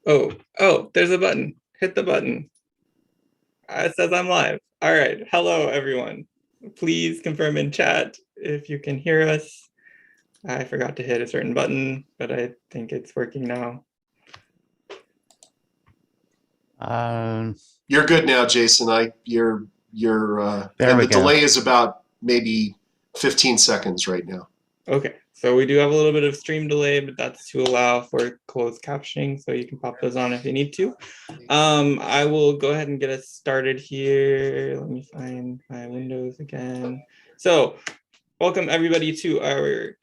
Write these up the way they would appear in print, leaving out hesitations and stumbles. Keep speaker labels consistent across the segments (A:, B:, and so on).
A: Oh, there's a button. Hit the button. It says I'm live. All right. Hello, everyone. Please confirm in chat if you can hear us. I forgot to hit a certain button, but I think it's working now.
B: You're good now, Jason. And the delay is about maybe 15 seconds right now.
A: Okay, so we do have a little bit of stream delay, but that's to allow for closed captioning, so you can pop those on if you need to. I will go ahead and get us started here. Let me find my windows again. So welcome everybody to our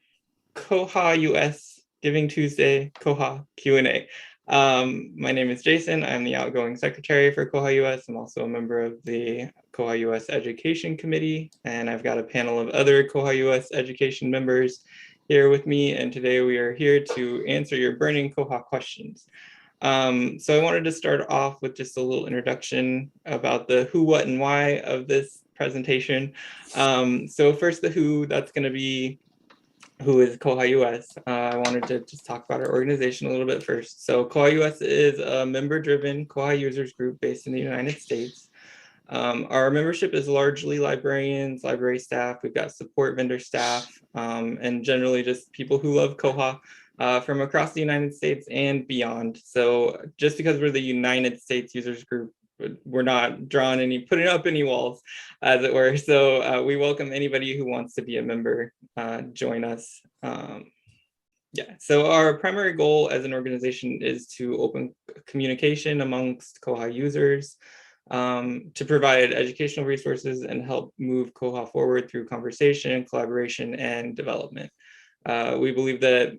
A: koha-US Giving Tuesday Koha Q&A. My name is Jason. I'm the outgoing secretary for Koha-US. I'm also a member of the Koha-US Education Committee, and I've got a panel of other Koha-US education members here with me, and today we are here to answer your burning Koha questions. So I wanted to start off with just a little introduction about the who, what, and why of this presentation. So first the who, that's going to be who is Koha-US. I wanted to just talk about our organization a little bit first. So Koha-US is a member-driven Koha users group based in the United States. Our membership is largely librarians, library staff. We've got support vendor staff, and generally just people who love Koha from across the United States and beyond. So just because we're the United States users group, we're not putting up any walls, as it were. So we welcome anybody who wants to be a member, join us. So our primary goal as an organization is to open communication amongst Koha users, to provide educational resources and help move Koha forward through conversation, collaboration, and development. We believe that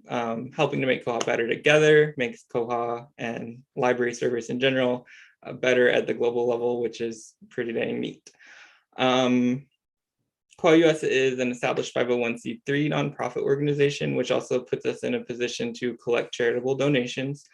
A: helping to make Koha better together makes Koha and library service in general better at the global level, which is pretty dang neat. Koha-US is an established 501c3 nonprofit organization, which also puts us in a position to collect charitable donations.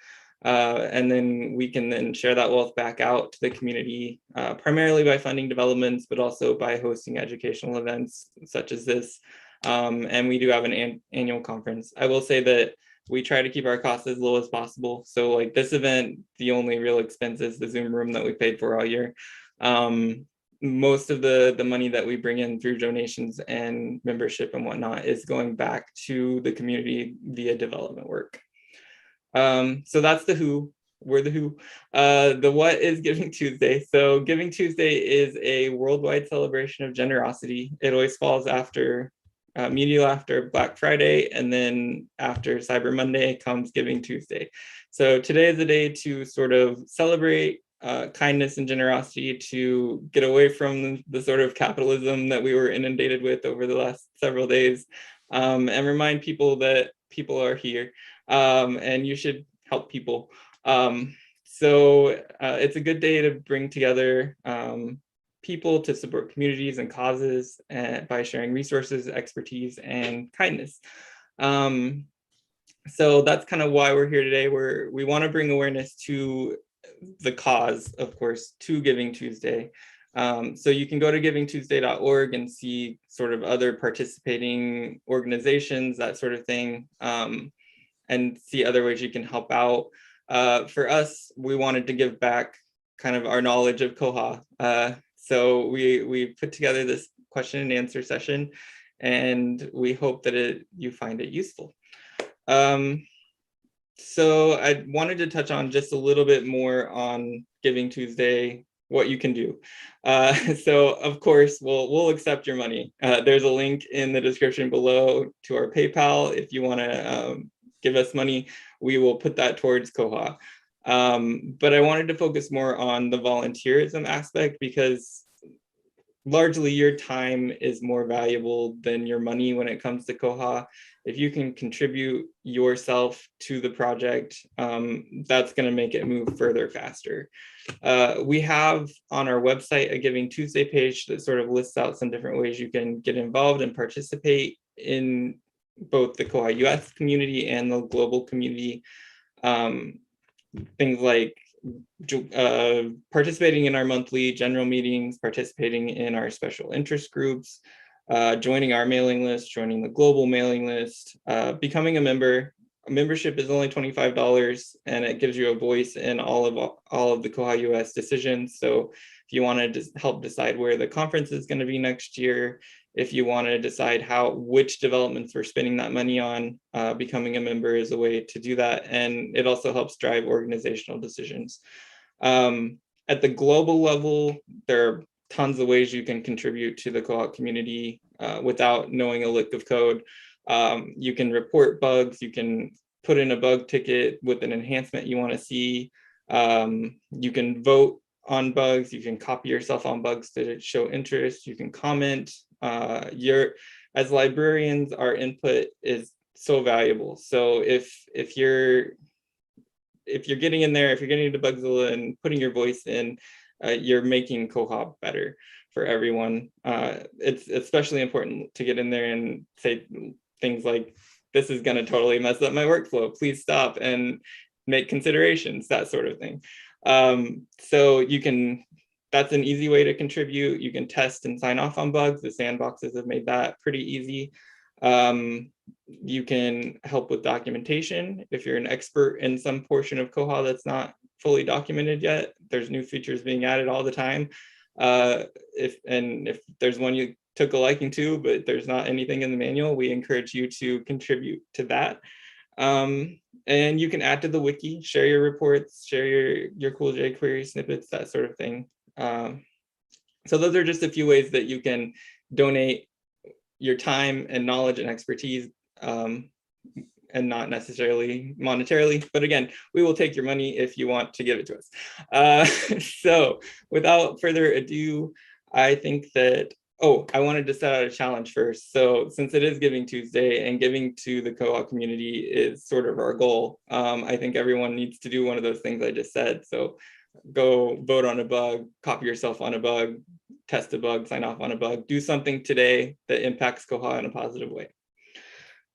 A: And then we can then share that wealth back out to the community, primarily by funding developments, but also by hosting educational events such as this. And we do have an annual conference. I will say that we try to keep our costs as low as possible. So like this event, the only real expense is the Zoom room that we paid for all year. Most of the money that we bring in through donations and membership and whatnot is going back to the community via development work. So that's the who. We're the who. The what is Giving Tuesday. So Giving Tuesday is a worldwide celebration of generosity. It always falls after immediately after Black Friday, and then after Cyber Monday comes Giving Tuesday. So today is the day to sort of celebrate kindness and generosity, to get away from the sort of capitalism that we were inundated with over the last several days, and remind people that people are here, and you should help people. So it's a good day to bring together people to support communities and causes by sharing resources, expertise, and kindness. So that's kind of why we're here today. We want to bring awareness to the cause, of course, to Giving Tuesday. So you can go to givingtuesday.org and see sort of other participating organizations, that sort of thing, and see other ways you can help out. For us, we wanted to give back kind of our knowledge of Koha. So we put together this question and answer session, and we hope that you find it useful. So I wanted to touch on just a little bit more on Giving Tuesday, what you can do. So of course, we'll accept your money. There's a link in the description below to our PayPal. If you want to give us money, we will put that towards Koha. But I wanted to focus more on the volunteerism aspect, because largely your time is more valuable than your money when it comes to Koha. If you can contribute yourself to the project, that's going to make it move further faster. We have on our website a Giving Tuesday page that sort of lists out some different ways you can get involved and participate in both the Koha-US community and the global community. Things like participating in our monthly general meetings, participating in our special interest groups, joining our mailing list, joining the global mailing list, becoming a member, membership is only $25, and it gives you a voice in all of the koha-US decisions. So if you want to help decide where the conference is going to be next year, if you want to decide which developments we're spending that money on, becoming a member is a way to do that. And it also helps drive organizational decisions. At the global level, there are tons of ways you can contribute to the Koha community without knowing a lick of code. You can report bugs, you can put in a bug ticket with an enhancement you want to see. You can vote on bugs, you can copy yourself on bugs to show interest, you can comment. As librarians, our input is so valuable. So if you're getting in there, if you're getting into Bugzilla and putting your voice in, you're making Koha better for everyone. It's especially important to get in there and say things like, this is going to totally mess up my workflow, please stop and make considerations, that sort of thing. So that's an easy way to contribute. You can test and sign off on bugs. The sandboxes have made that pretty easy. You can help with documentation. If you're an expert in some portion of Koha that's not fully documented yet, there's new features being added all the time. If there's one you took a liking to, but there's not anything in the manual, we encourage you to contribute to that. And you can add to the wiki, share your reports, share your cool jQuery snippets, that sort of thing. So those are just a few ways that you can donate your time and knowledge and expertise, and not necessarily monetarily. But again, we will take your money if you want to give it to us. So without further ado, I think that, I wanted to set out a challenge first. So since it is Giving Tuesday and giving to the Koha community is sort of our goal, I think everyone needs to do one of those things I just said. So go vote on a bug, copy yourself on a bug, test a bug, sign off on a bug, do something today that impacts Koha in a positive way.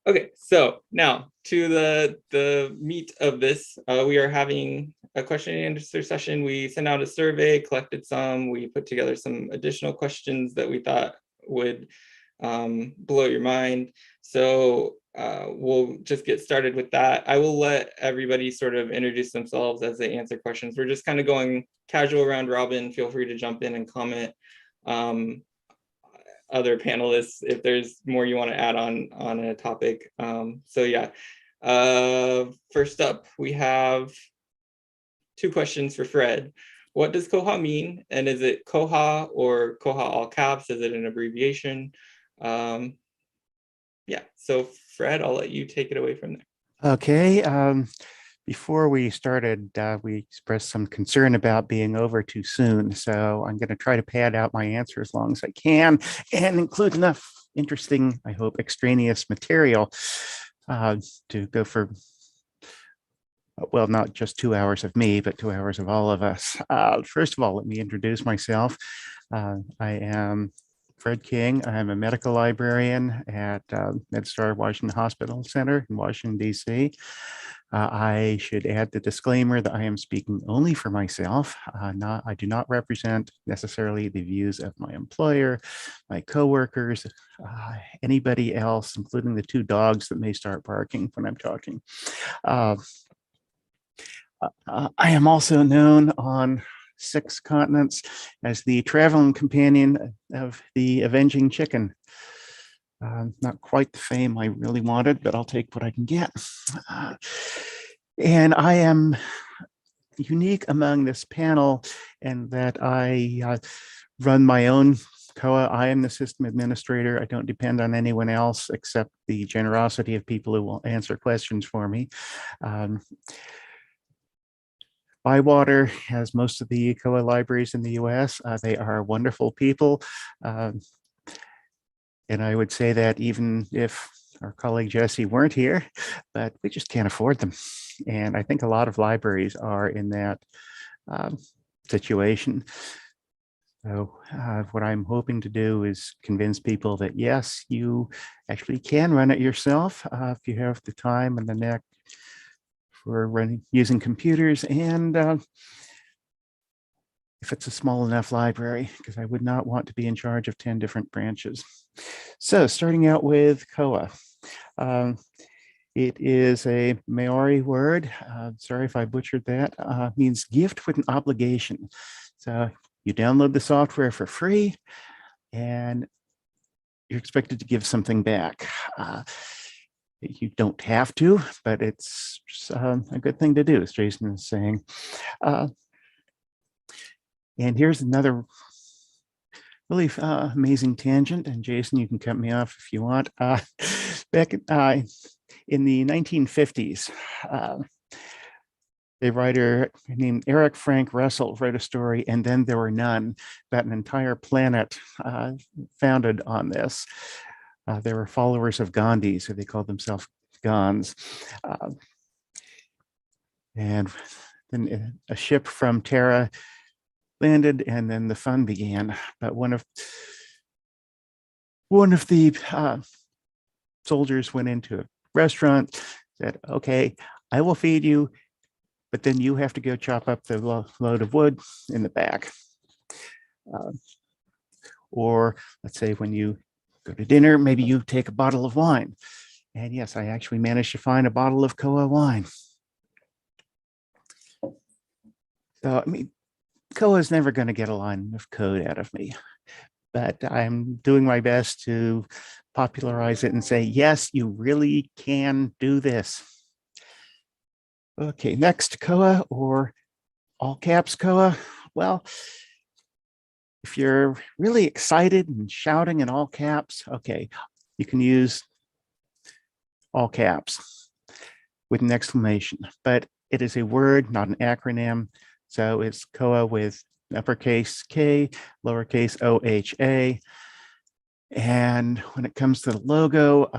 A: Okay, so now to the meat of this, we are having a question and answer session. We sent out a survey, collected some, we put together some additional questions that we thought would blow your mind. So we'll just get started with that. I will let everybody sort of introduce themselves as they answer questions. We're just kind of going casual round robin. Feel free to jump in and comment. Other panelists, if there's more you want to add on a topic. So yeah, first up, we have two questions for Fred. What does Koha mean? And is it Koha or Koha all caps? Is it an abbreviation? Yeah, so Fred, I'll let you take it away from there.
C: Okay. Before we started, we expressed some concern about being over too soon. So I'm going to try to pad out my answer as long as I can and include enough interesting, I hope, extraneous material to go for, well, not just 2 hours of me, but 2 hours of all of us. First of all, let me introduce myself. I am Fred King. I'm a medical librarian at MedStar Washington Hospital Center in Washington, D.C. I should add the disclaimer that I am speaking only for myself. I do not represent necessarily the views of my employer, my coworkers, anybody else, including the two dogs that may start barking when I'm talking. I am also known on 6 continents as the traveling companion of the avenging chicken. Not quite the fame I really wanted, but I'll take what I can get. And I am unique among this panel in that I run my own Koha. I am the system administrator. I don't depend on anyone else except the generosity of people who will answer questions for me. Bywater has most of the Koha libraries in the US. They are wonderful people. And I would say that even if our colleague Jesse weren't here, but we just can't afford them. And I think a lot of libraries are in that situation. So what I'm hoping to do is convince people that, yes, you actually can run it yourself if you have the time and the knack for using computers, and if it's a small enough library, because I would not want to be in charge of 10 different branches. So starting out with Koha. It is a Maori word. Sorry if I butchered that. Means gift with an obligation. So you download the software for free and you're expected to give something back. You don't have to, but it's a good thing to do, as Jason is saying. And here's another really amazing tangent. And Jason, you can cut me off if you want. Back in the 1950s, a writer named Eric Frank Russell wrote a story, And Then There Were None, about an entire planet founded on this. They were followers of Gandhi, so they called themselves Gans. And then a ship from Terra landed, and then the fun began. But one of the soldiers went into a restaurant, said, "Okay, I will feed you, but then you have to go chop up the load of wood in the back." Or let's say when you go to dinner, maybe you take a bottle of wine. And yes, I actually managed to find a bottle of Koha wine. So, I mean, Koha is never going to get a line of code out of me, but I'm doing my best to popularize it and say, yes, you really can do this. Okay, next, Koha, or all caps Koha. Well, if you're really excited and shouting in all caps, okay, you can use all caps with an exclamation, but it is a word, not an acronym. So it's Koha with uppercase K, lowercase OHA. And when it comes to the logo,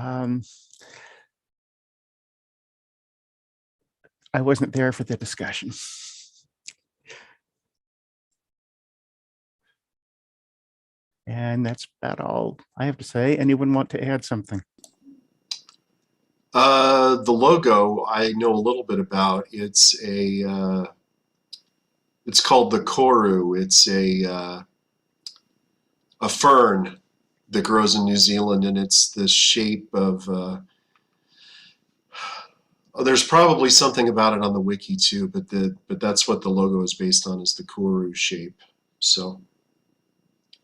C: I wasn't there for the discussion. And that's about all I have to say. Anyone want to add something?
B: The logo I know a little bit about. It's called the koru. It's a fern that grows in New Zealand, and it's the shape of. There's probably something about it on the wiki too, but that's what the logo is based on, is the koru shape. So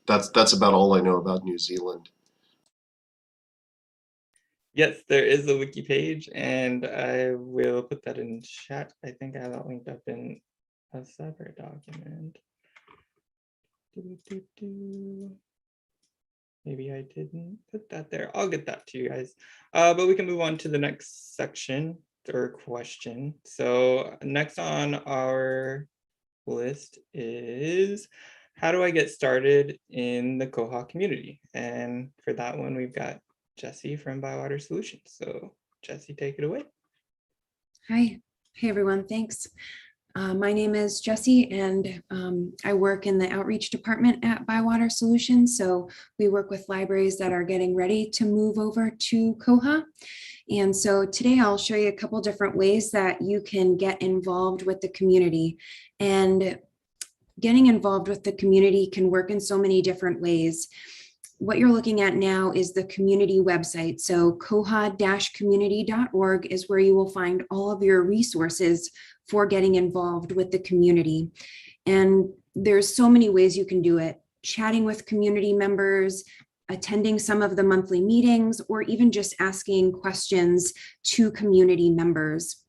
B: that's about all I know about New Zealand.
A: Yes, there is a wiki page, and I will put that in chat. I think I have that linked up in a separate document. Maybe I didn't put that there. I'll get that to you guys. But we can move on to the next section or question. So next on our list is, how do I get started in the Koha community? And for that one, we've got Jessie from Bywater Solutions. So Jessie, take it away.
D: Hi. Hey, everyone. Thanks. My name is Jessie, and I work in the outreach department at Bywater Solutions. So we work with libraries that are getting ready to move over to Koha. And so today I'll show you a couple different ways that you can get involved with the community. And getting involved with the community can work in so many different ways. What you're looking at now is the community website. So koha-community.org is where you will find all of your resources for getting involved with the community. And there's so many ways you can do it: chatting with community members, attending some of the monthly meetings, or even just asking questions to community members.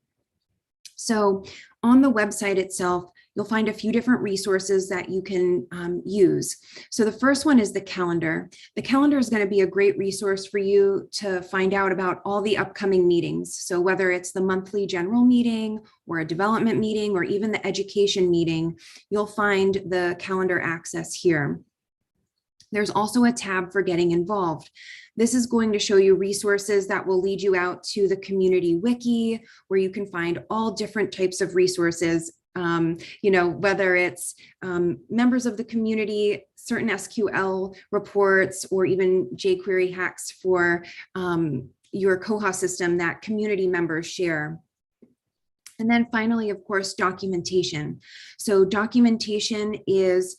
D: So on the website itself, you'll find a few different resources that you can use. So the first one is the calendar. The calendar is going to be a great resource for you to find out about all the upcoming meetings. So whether it's the monthly general meeting or a development meeting or even the education meeting, you'll find the calendar access here. There's also a tab for getting involved. This is going to show you resources that will lead you out to the community wiki, where you can find all different types of resources. Whether it's members of the community, certain SQL reports, or even jQuery hacks for your Koha system that community members share. And then finally, of course, documentation. So documentation is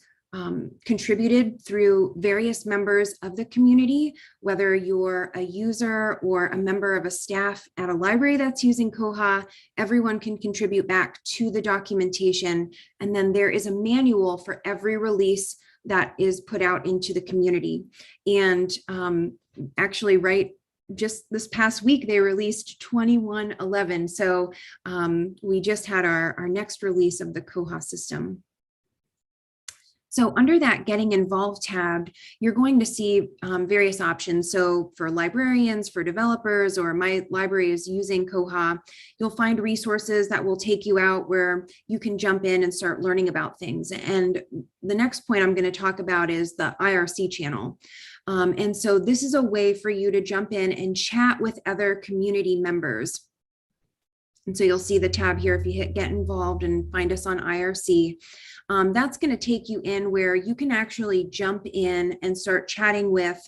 D: contributed through various members of the community, whether you're a user or a member of a staff at a library that's using Koha. Everyone can contribute back to the documentation. And then there is a manual for every release that is put out into the community. And actually, right, just this past week, they released 2111. So we just had our next release of the Koha system. So under that Getting Involved tab, you're going to see various options. So for librarians, for developers, or my library is using Koha, you'll find resources that will take you out where you can jump in and start learning about things. And the next point I'm going to talk about is the IRC channel. And so this is a way for you to jump in and chat with other community members. And so you'll see the tab here if you hit Get Involved and find us on IRC. That's going to take you in where you can actually jump in and start chatting with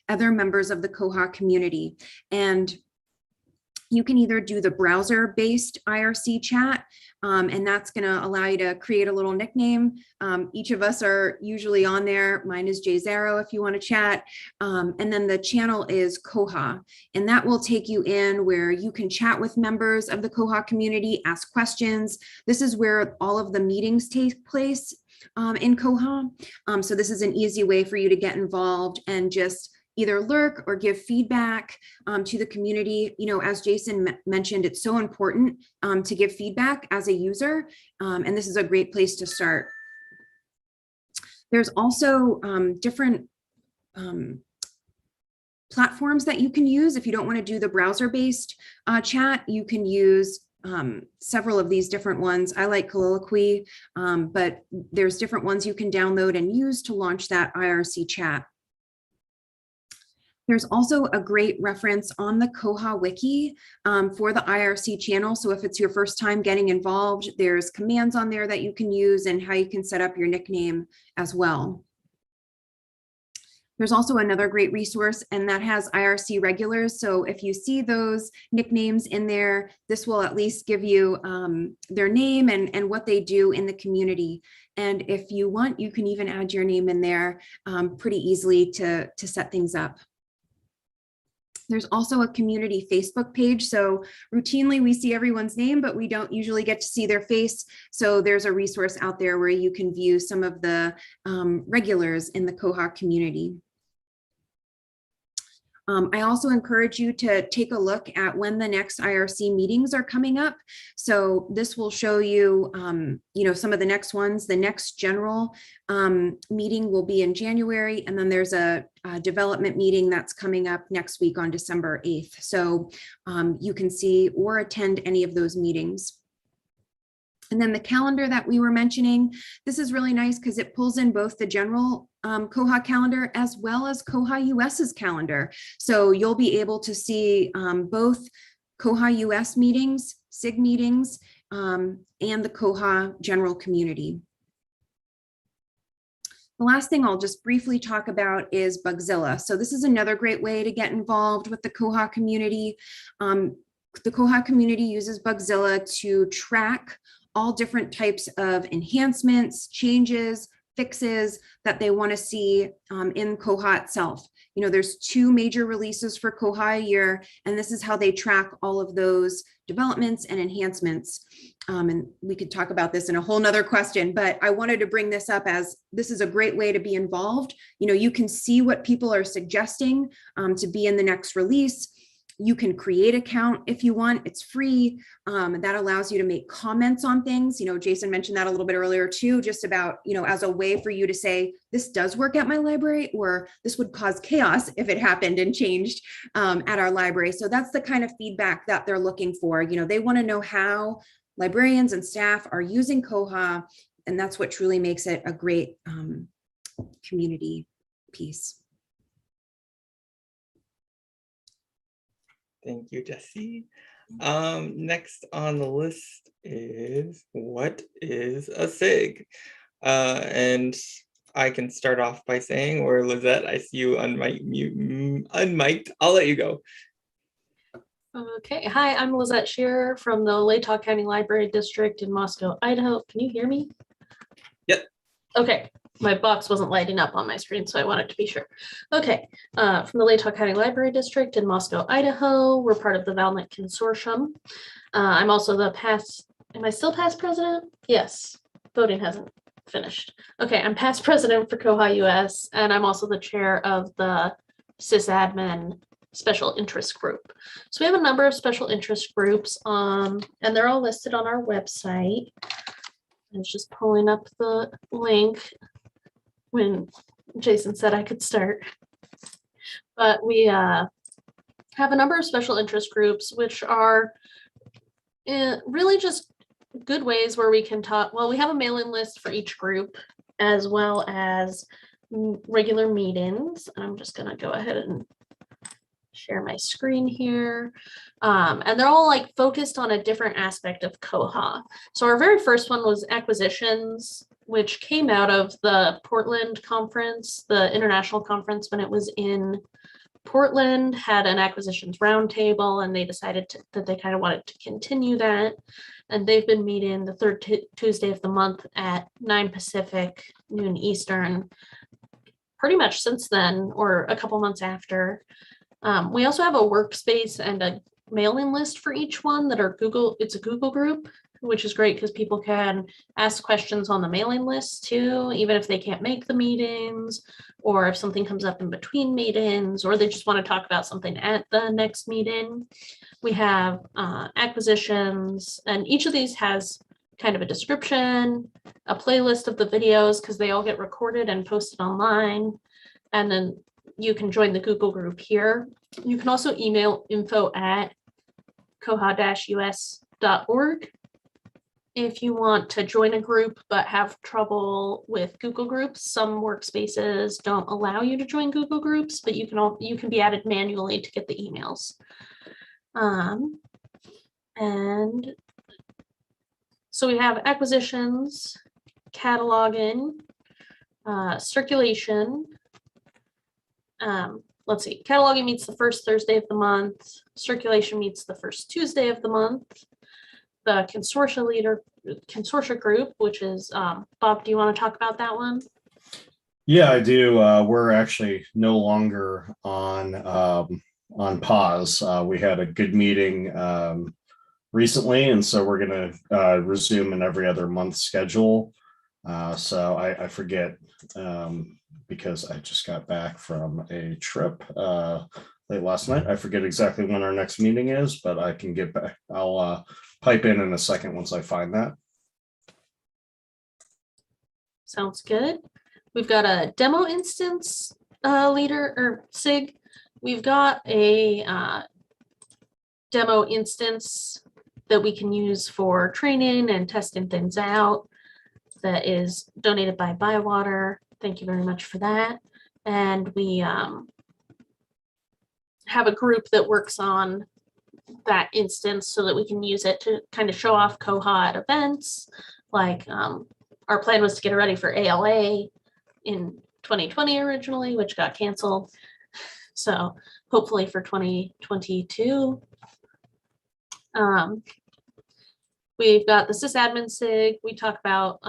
D: other members of the Koha community. And you can either do the browser-based IRC chat, and that's going to allow you to create a little nickname. Each of us are usually on there. Mine is J Zaro if you want to chat. And then the channel is Koha, and that will take you in where you can chat with members of the Koha community, ask questions. This is where all of the meetings take place in Koha. So this is an easy way for you to get involved and just either lurk or give feedback to the community. You know, as Jason mentioned, it's so important to give feedback as a user, and this is a great place to start. There's also different platforms that you can use. If you don't want to do the browser-based chat, you can use several of these different ones. I like Colloquy, but there's different ones you can download and use to launch that IRC chat. There's also a great reference on the Koha wiki for the IRC channel. So if it's your first time getting involved, there's commands on there that you can use and how you can set up your nickname as well. There's also another great resource, and that has IRC regulars. So if you see those nicknames in there, this will at least give you their name and what they do in the community. And if you want, you can even add your name in there pretty easily to set things up. There's also a community Facebook page. So routinely we see everyone's name, but we don't usually get to see their face. So there's a resource out there where you can view some of the regulars in the Koha community. I also encourage you to take a look at when the next IRC meetings are coming up. So this will show you, you know, some of the next ones. The next general meeting will be in January, and then there's a development meeting that's coming up next week on December 8th. So you can see or attend any of those meetings. And then the calendar that we were mentioning, this is really nice because it pulls in both the general Koha calendar as well as koha-US's calendar. So you'll be able to see both koha-US meetings, SIG meetings, and the Koha general community. The last thing I'll just briefly talk about is Bugzilla. So this is another great way to get involved with the Koha community. The Koha community uses Bugzilla to track all different types of enhancements, changes, fixes that they want to see in Koha itself. You know, there's 2 major releases for Koha a year, and this is how they track all of those developments and enhancements. And we could talk about this in a whole nother question, but I wanted to bring this up as this is a great way to be involved. You know, you can see what people are suggesting to be in the next release. You can create an account if you want. It's free. That allows you to make comments on things. You know, Jason mentioned that a little bit earlier too, just about, you know, as a way for you to say, this does work at my library, or this would cause chaos if it happened and changed at our library. So that's the kind of feedback that they're looking for. You know, they want to know how librarians and staff are using Koha, and that's what truly makes it a great community piece.
A: Thank you, Jessie. Next on the list is, what is a SIG? And I can start off by saying, or Lizette, I see you unmiked. I'll let you go.
E: Okay, hi, I'm Lizette Shearer from the Latah County Library District in Moscow, Idaho. Can you hear me?
A: Yep.
E: Okay, my box wasn't lighting up on my screen, so I wanted to be sure. Okay, from the Latah County Library District in Moscow, Idaho. We're part of the Valnet Consortium. I'm also the am I still past president? Yes, voting hasn't finished. Okay, I'm past president for Koha-US, and I'm also the chair of the sysadmin special interest group. So we have a number of special interest groups, and they're all listed on our website. I was just pulling up the link when Jason said I could start. But we have a number of special interest groups, which are really just good ways where we can talk. Well, we have a mailing list for each group, as well as regular meetings. I'm just going to go ahead and share my screen here. And they're all like focused on a different aspect of Koha. So our very first one was acquisitions, which came out of the Portland conference, the international conference when it was in Portland, had an acquisitions roundtable, and they decided that they kind of wanted to continue that. And they've been meeting the third Tuesday of the month at 9 Pacific, noon Eastern, pretty much since then, or a couple months after. We also have a workspace and a mailing list for each one that are it's a Google group, which is great because people can ask questions on the mailing list too, even if they can't make the meetings, or if something comes up in between meetings, or they just want to talk about something at the next meeting. We have acquisitions, and each of these has kind of a description, a playlist of the videos, because they all get recorded and posted online. And then you can join the Google group here. You can also email info@koha-US.org if you want to join a group but have trouble with Google groups. Some workspaces don't allow you to join Google groups, but you can be added manually to get the emails. And so we have acquisitions, cataloging, circulation. Let's see, cataloging meets the first Thursday of the month. Circulation meets the first Tuesday of the month. The consortia group, which is, Bob, do you want to talk about that one?
F: Yeah, I do. We're actually no longer on pause. We had a good meeting recently, and so we're going to resume an every other month schedule. So I forget because I just got back from a trip late last night. I forget exactly when our next meeting is, but I can get back. I'll pipe in a second once I find that.
E: Sounds good. We've got a demo instance leader or SIG. We've got a demo instance that we can use for training and testing things out. That is donated by Bywater. Thank you very much for that. And we have a group that works on that instance so that we can use it to kind of show off Koha at events. Like our plan was to get it ready for ALA in 2020 originally, which got canceled. So hopefully for 2022. We've got the sysadmin SIG. We talk about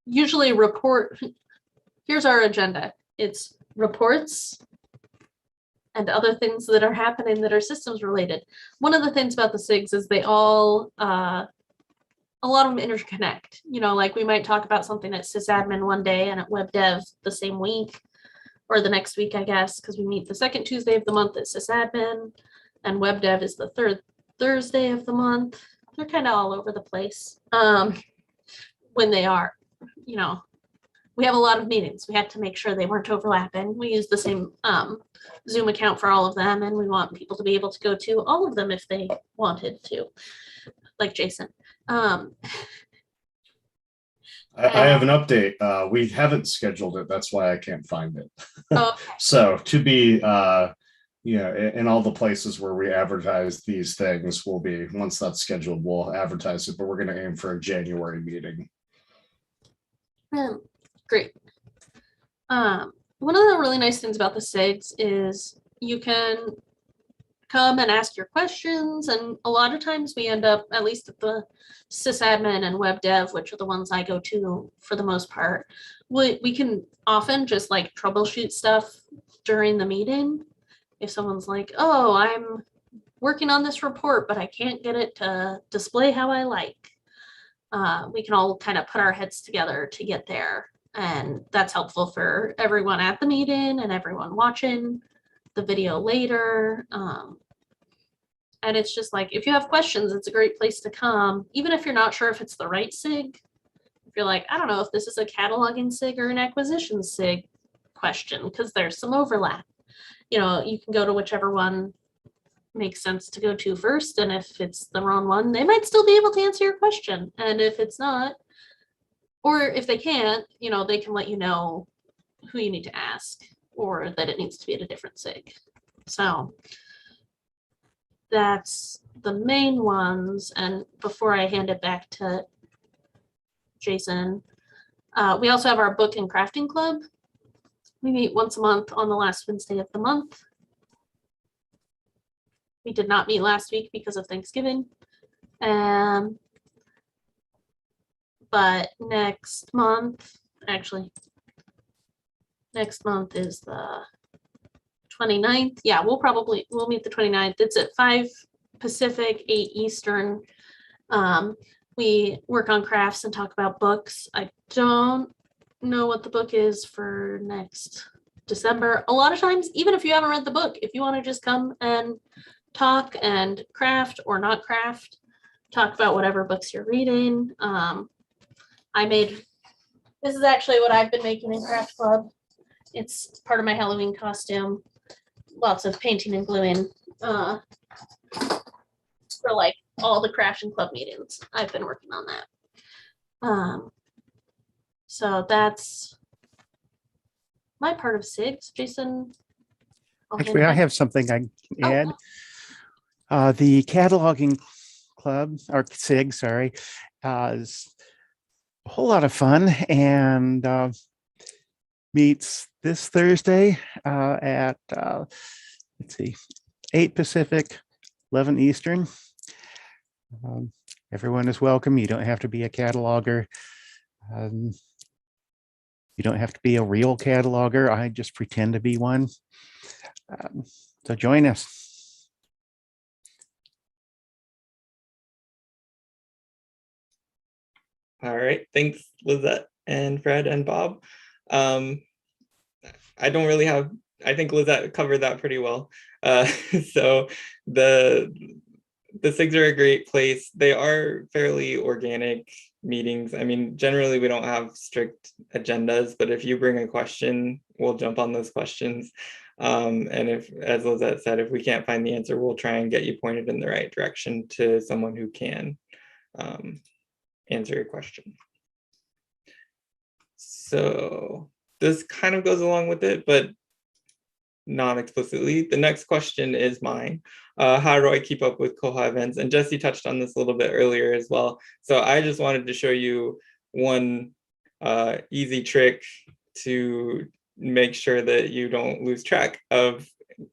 E: usually report. Here's our agenda. It's reports and other things that are happening that are systems related. One of the things about the SIGs is they all, a lot of them interconnect. You know, like we might talk about something at sysadmin one day and at web dev the same week or the next week, I guess, because we meet the second Tuesday of the month at sysadmin, and web dev is the third Thursday of the month. They're kind of all over the place when they are, you know, we have a lot of meetings. We had to make sure they weren't overlapping. We use the same Zoom account for all of them, and we want people to be able to go to all of them if they wanted to, like Jason.
F: I have an update. We haven't scheduled it. That's why I can't find it.
E: Oh.
F: So to be, you know, in all the places where we advertise these things, will be, once that's scheduled, we'll advertise it, but we're going to aim for a January meeting.
E: Great. One of the really nice things about the SIGs is you can come and ask your questions. And a lot of times we end up, at least at the sysadmin and web dev, which are the ones I go to for the most part, we can often just like troubleshoot stuff during the meeting. If someone's like, oh, I'm working on this report, but I can't get it to display how I like. We can all kind of put our heads together to get there. And that's helpful for everyone at the meeting and everyone watching the video later. And it's just like, if you have questions, it's a great place to come, even if you're not sure if it's the right SIG. If you're like, I don't know if this is a cataloging SIG or an acquisition SIG question, because there's some overlap. You know, you can go to whichever one makes sense to go to first. And if it's the wrong one, they might still be able to answer your question. And if it's not, or if they can't, you know, they can let you know who you need to ask or that it needs to be at a different SIG. So that's the main ones. And before I hand it back to Jason, we also have our book and crafting club. We meet once a month on the last Wednesday of the month. We did not meet last week because of Thanksgiving. But next month, actually, next month is the 29th. Yeah, we'll meet the 29th. It's at 5 Pacific, 8 Eastern. We work on crafts and talk about books. I don't know what the book is for next December. A lot of times, even if you haven't read the book, if you want to just come and talk and craft or not craft, talk about whatever books you're reading. This is actually what I've been making in Craft Club. It's part of my Halloween costume. Lots of painting and gluing for like all the Craft and Club meetings. I've been working on that. So that's my part of SIGs. Jason?
C: Actually, I have something I can add. The cataloging club, or SIG, sorry, is a whole lot of fun and meets this Thursday at, let's see, 8 Pacific, 11 Eastern. Everyone is welcome. You don't have to be a cataloger. You don't have to be a real cataloger. I just pretend to be one. So join us.
A: All right, thanks, Lizette and Fred and Bob. I don't really have, I think Lizette covered that pretty well. So the SIGs are a great place. They are fairly organic meetings. I mean, generally we don't have strict agendas, but if you bring a question, we'll jump on those questions. And if, as Lizette said, if we can't find the answer, we'll try and get you pointed in the right direction to someone who can answer your question. So this kind of goes along with it, but not explicitly. The next question is mine. How do I keep up with Koha events? And Jesse touched on this a little bit earlier as well. So I just wanted to show you one easy trick to make sure that you don't lose track of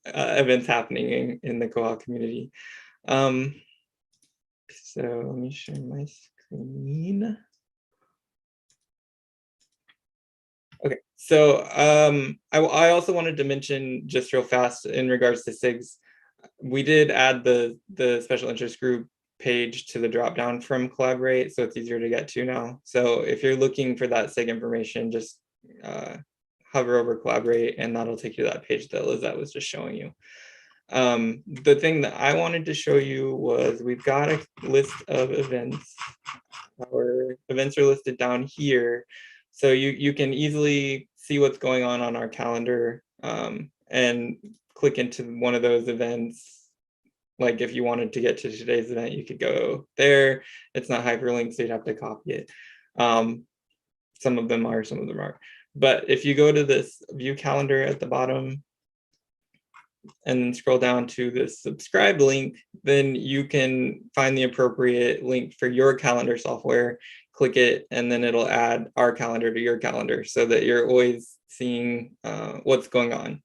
A: events happening in the Koha community. So let me share my screen. Okay, so I also wanted to mention just real fast in regards to SIGs, we did add the special interest group page to the drop down from Collaborate, so it's easier to get to now. So if you're looking for that SIG information, just hover over Collaborate and that'll take you to that page that Lizette was just showing you. The thing that I wanted to show you was we've got a list of events. Our events are listed down here. So you can easily see what's going on our calendar and click into one of those events. Like if you wanted to get to today's event, you could go there. It's not hyperlinked, so you'd have to copy it. Some of them are, some of them aren't. But if you go to this view calendar at the bottom and then scroll down to this subscribe link, then you can find the appropriate link for your calendar software, click it, and then it'll add our calendar to your calendar so that you're always seeing what's going on.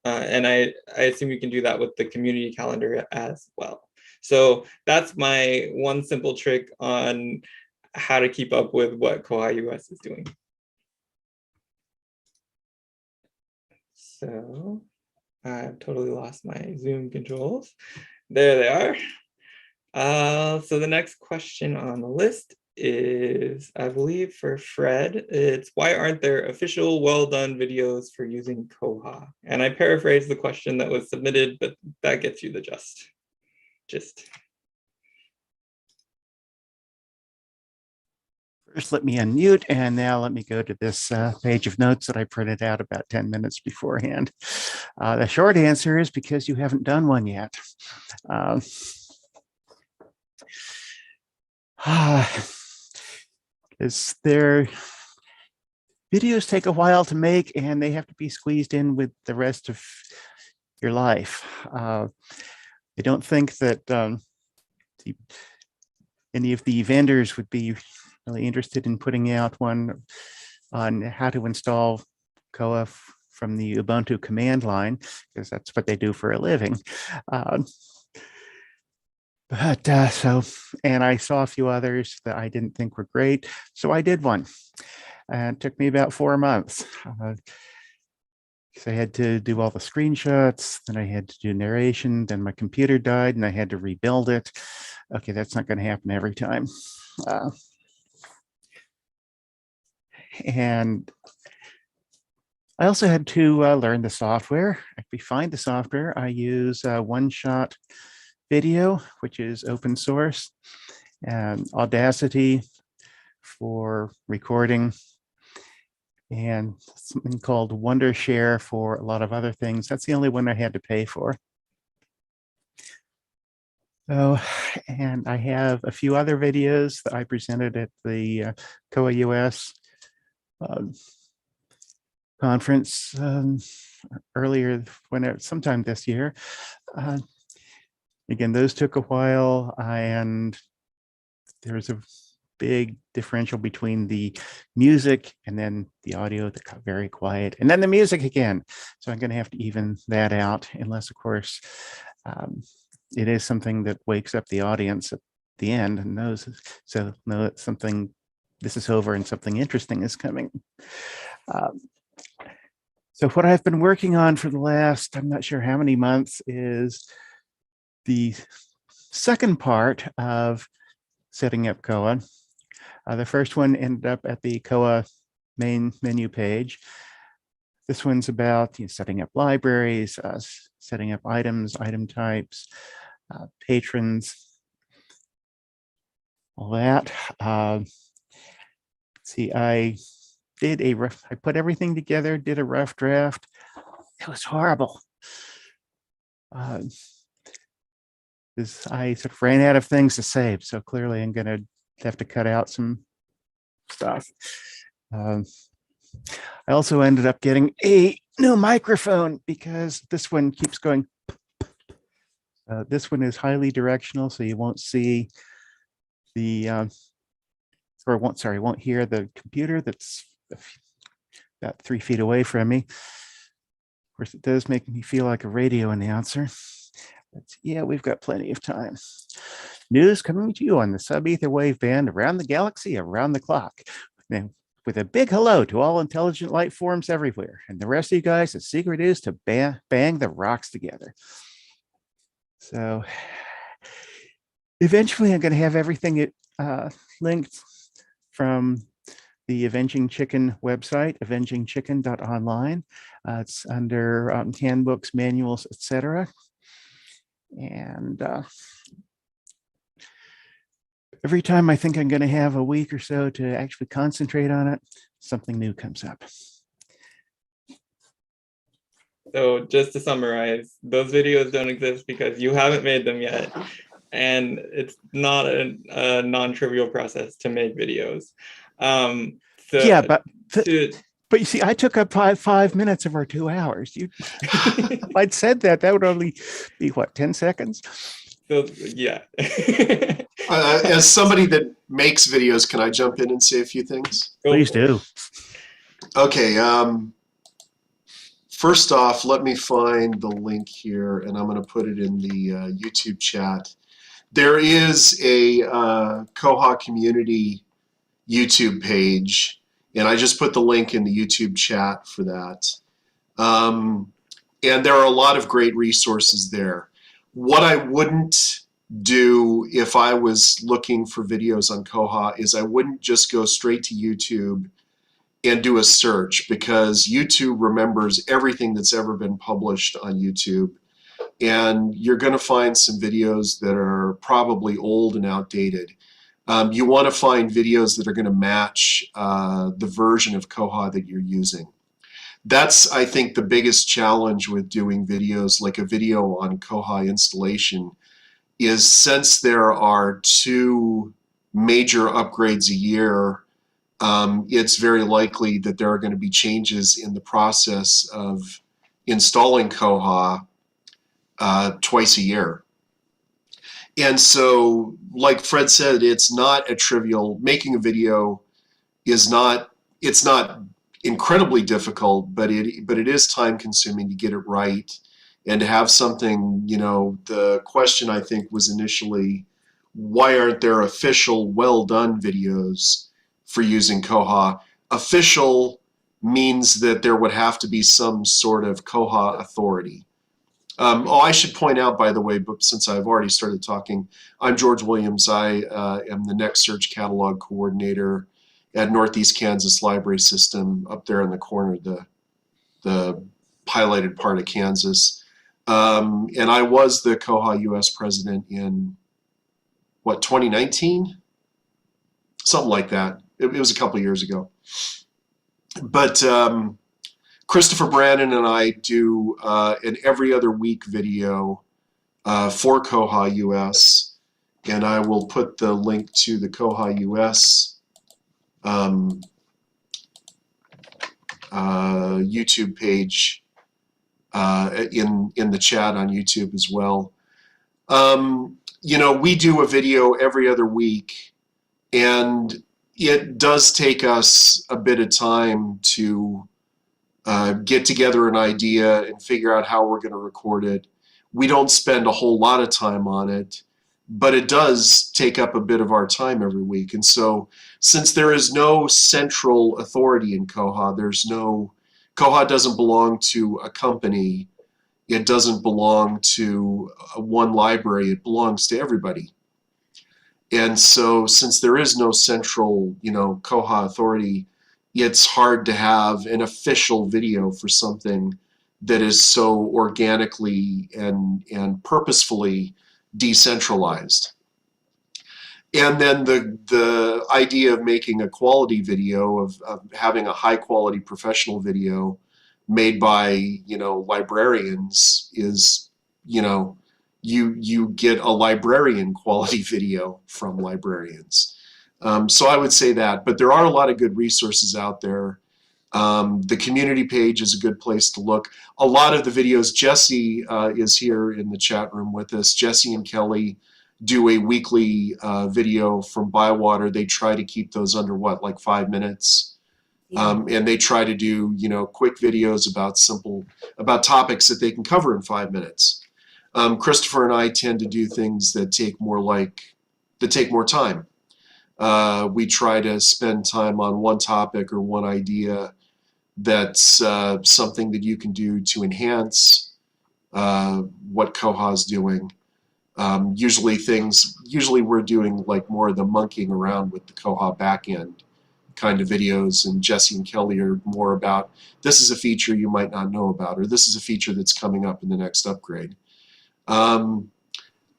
A: And I assume you can do that with the community calendar as well. So that's my one simple trick on how to keep up with what koha-US is doing. So I've totally lost my Zoom controls. There they are. So the next question on the list is, I believe for Fred, it's why aren't there official well done videos for using Koha? And I paraphrased the question that was submitted, but that gets you the gist.
C: First, let me unmute, and now let me go to this page of notes that I printed out about 10 minutes beforehand. The short answer is because you haven't done one yet. Is their videos take a while to make, and they have to be squeezed in with the rest of your life. I don't think that any of the vendors would be really interested in putting out one on how to install Koha from the Ubuntu command line, because that's what they do for a living. And I saw a few others that I didn't think were great, so I did one. And it took me about 4 months. I had to do all the screenshots, then I had to do narration, then my computer died and I had to rebuild it. Okay, that's not going to happen every time. And I also had to learn the software. If we find the software, I use One-Shot Video, which is open source, and Audacity for recording, and something called Wondershare for a lot of other things. That's the only one I had to pay for. So, and I have a few other videos that I presented at the koha-US conference earlier, sometime this year. Again, those took a while, and there's a big differential between the music and then the audio that got very quiet, and then the music again. So I'm going to have to even that out, unless, of course, it is something that wakes up the audience at the end and knows, so know that this is over and something interesting is coming. So what I've been working on for the last, I'm not sure how many months, is the second part of setting up Koha. The first one ended up at the Koha main menu page. This one's about setting up libraries, setting up items, item types, patrons, all that. See, I put everything together, did a rough draft. It was horrible. I sort of ran out of things to save, so clearly I'm going to have to cut out some stuff. I also ended up getting a new microphone because this one keeps going. This one is highly directional, so you won't see the won't hear the computer that's about 3 feet away from me. Of course, it does make me feel like a radio announcer. But yeah, we've got plenty of time. News coming to you on the sub-ether wave band around the galaxy, around the clock. Now, with a big hello to all intelligent life forms everywhere. And the rest of you guys, the secret is to bang the rocks together. So eventually I'm going to have everything linked from the Avenging Chicken website, avengingchicken.online. It's under handbooks, manuals, etc. And every time I think I'm going to have a week or so to actually concentrate on it, something new comes up.
A: So just to summarize, those videos don't exist because you haven't made them yet. And it's not a non-trivial process to make videos.
C: Yeah, but you see, I took up 5 minutes of our 2 hours. If I'd said that would only be what, 10 seconds?
A: So yeah.
B: As somebody that makes videos, can I jump in and say a few things?
C: Please do.
B: Okay. First off, let me find the link here, and I'm going to put it in the YouTube chat. There is a Koha Community YouTube page, and I just put the link in the YouTube chat for that. And there are a lot of great resources there. What I wouldn't do if I was looking for videos on Koha is I wouldn't just go straight to YouTube and do a search, because YouTube remembers everything that's ever been published on YouTube. And you're going to find some videos that are probably old and outdated. You want to find videos that are going to match the version of Koha that you're using. That's, I think, the biggest challenge with doing videos, like a video on Koha installation, is since there are 2 major upgrades a year, it's very likely that there are going to be changes in the process of installing Koha twice a year. And so, like Fred said, it's not a trivial, making a video is not, it's not incredibly difficult, but it is time consuming to get it right and to have something, you know, the question I think was initially, why aren't there official well done videos for using Koha? Official means that there would have to be some sort of Koha authority. I should point out, by the way, but since I've already started talking, I'm George Williams. I am the Next Search Catalog Coordinator at Northeast Kansas Library System, up there in the corner, the highlighted part of Kansas. And I was the Koha-US president in, what, 2019? Something like that. It was a couple of years ago. But Christopher Brannon and I do an every other week video for Koha-US, and I will put the link to the Koha-US YouTube page in the chat on YouTube as well. You know, we do a video every other week, and it does take us a bit of time to get together an idea and figure out how we're going to record it. We don't spend a whole lot of time on it, but it does take up a bit of our time every week. And so, since there is no central authority in Koha, Koha doesn't belong to a company, it doesn't belong to one library, it belongs to everybody. And so, since there is no central, you know, Koha authority, it's hard to have an official video for something that is so organically and purposefully decentralized. And then the idea of making a quality video, of having a high quality professional video made by, you know, librarians is, you know, you get a librarian quality video from librarians. So I would say that, but there are a lot of good resources out there. The community page is a good place to look. A lot of the videos, Jesse is here in the chat room with us. Jesse and Kelly do a weekly video from Bywater. They try to keep those under what, like 5 minutes? Yeah. And they try to do, you know, quick videos about topics that they can cover in 5 minutes. Christopher and I tend to do things that take more time. We try to spend time on one topic or one idea that's something that you can do to enhance what Koha is doing. Usually we're doing like more of the monkeying around with the Koha backend kind of videos, and Jesse and Kelly are more about, this is a feature you might not know about, or this is a feature that's coming up in the next upgrade.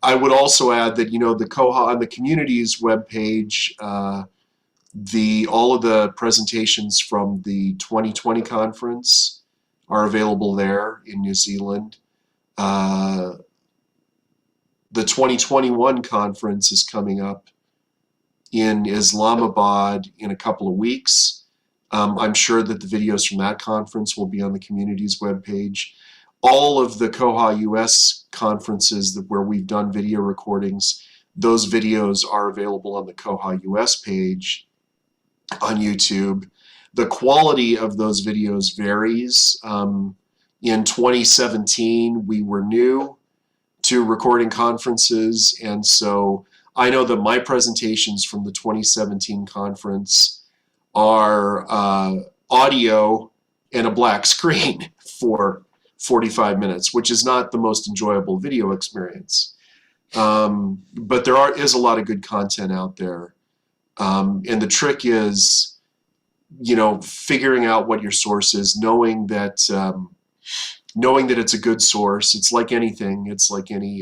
B: I would also add that, you know, the Koha on the community's webpage, all of the presentations from the 2020 conference are available there in New Zealand. The 2021 conference is coming up in Islamabad in a couple of weeks. I'm sure that the videos from that conference will be on the community's webpage. All of the Koha-US conferences where we've done video recordings, those videos are available on the Koha-US page on YouTube. The quality of those videos varies. In 2017, we were new to recording conferences, and so I know that my presentations from the 2017 conference are audio and a black screen for 45 minutes, which is not the most enjoyable video experience. But there is a lot of good content out there. And the trick is, you know, figuring out what your source is, knowing that it's a good source. It's like anything. It's like any,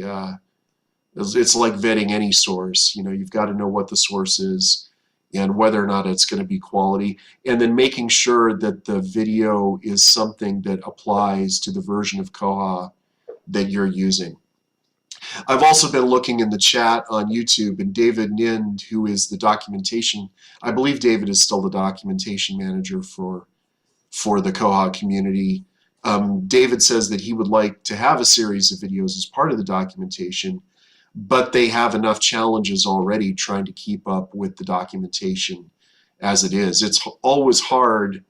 B: it's like vetting any source. You know, you've got to know what the source is and whether or not it's going to be quality, and then making sure that the video is something that applies to the version of Koha that you're using. I've also been looking in the chat on YouTube, and David Nind, who is the documentation, I believe David is still the documentation manager for the Koha community. David says that he would like to have a series of videos as part of the documentation, but they have enough challenges already trying to keep up with the documentation as it is. It's always hard.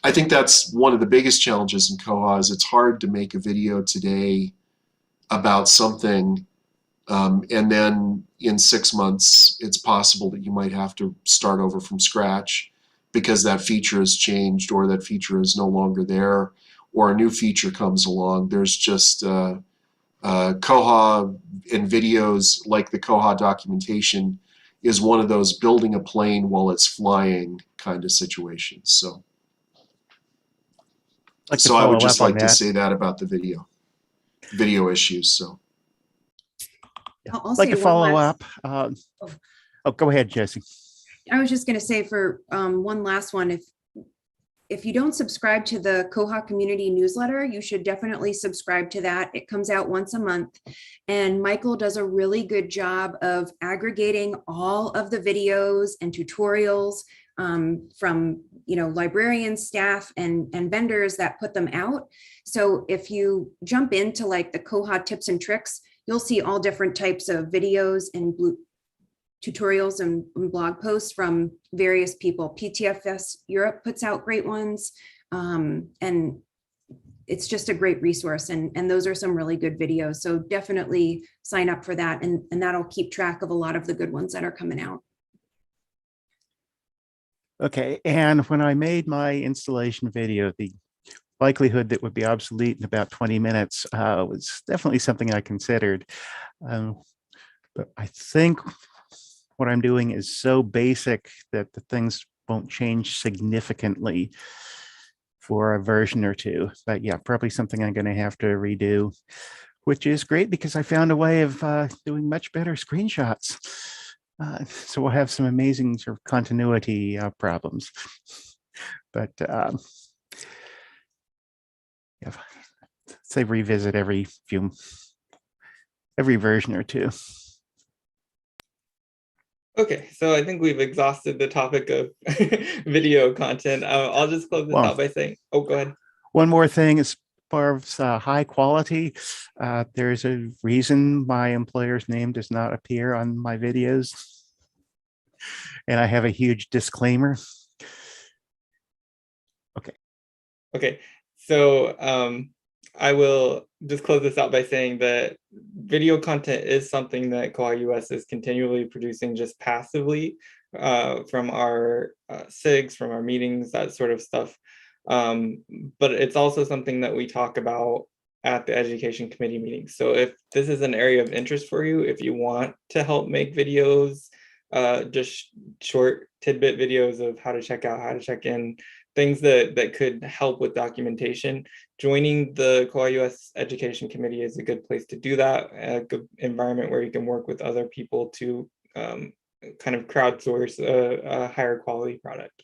B: I think that's one of the biggest challenges in Koha, is it's hard to make a video today about something, and then in 6 months it's possible that you might have to start over from scratch because that feature has changed, or that feature is no longer there, or a new feature comes along. There's just Koha and videos like the Koha documentation is one of those building a plane while it's flying kind of situations. So, I would just like to say that about the video issues. So
D: I'll
C: I'd like
D: say
C: to
D: one
C: follow
D: last-
C: up. Oh, go ahead, Jesse.
D: I was just going to say for one last one, if you don't subscribe to the Koha Community newsletter, you should definitely subscribe to that. It comes out once a month, and Michael does a really good job of aggregating all of the videos and tutorials from, you know, librarians, staff, and vendors that put them out. So if you jump into like the Koha tips and tricks, you'll see all different types of videos and tutorials and blog posts from various people. PTFS Europe puts out great ones, and it's just a great resource, and those are some really good videos. So definitely sign up for that, and that'll keep track of a lot of the good ones that are coming out.
C: Okay, and when I made my installation video, the likelihood that would be obsolete in about 20 minutes was definitely something I considered. But I think what I'm doing is so basic that the things won't change significantly for a version or two. But yeah, probably something I'm going to have to redo, which is great because I found a way of doing much better screenshots. So we'll have some amazing sort of continuity problems. But yeah, say revisit every version or two.
A: Okay, so I think we've exhausted the topic of video content. I'll just close this out by saying, oh, go ahead.
C: One more thing, as far as high quality, there's a reason my employer's name does not appear on my videos. And I have a huge disclaimer. Okay, so I will just close this out by saying that video content is something that koha-US is continually producing just passively from our SIGs, from our meetings, that sort of stuff. But it's also something that we talk about at the education committee meetings. So if this is an area of interest for you, if you want to help make videos, just short tidbit videos of how to check out, how to check in, things that could help with documentation, joining the koha-US Education Committee is a good place to do that, a good environment where you can work with other people to kind of crowdsource a higher quality product.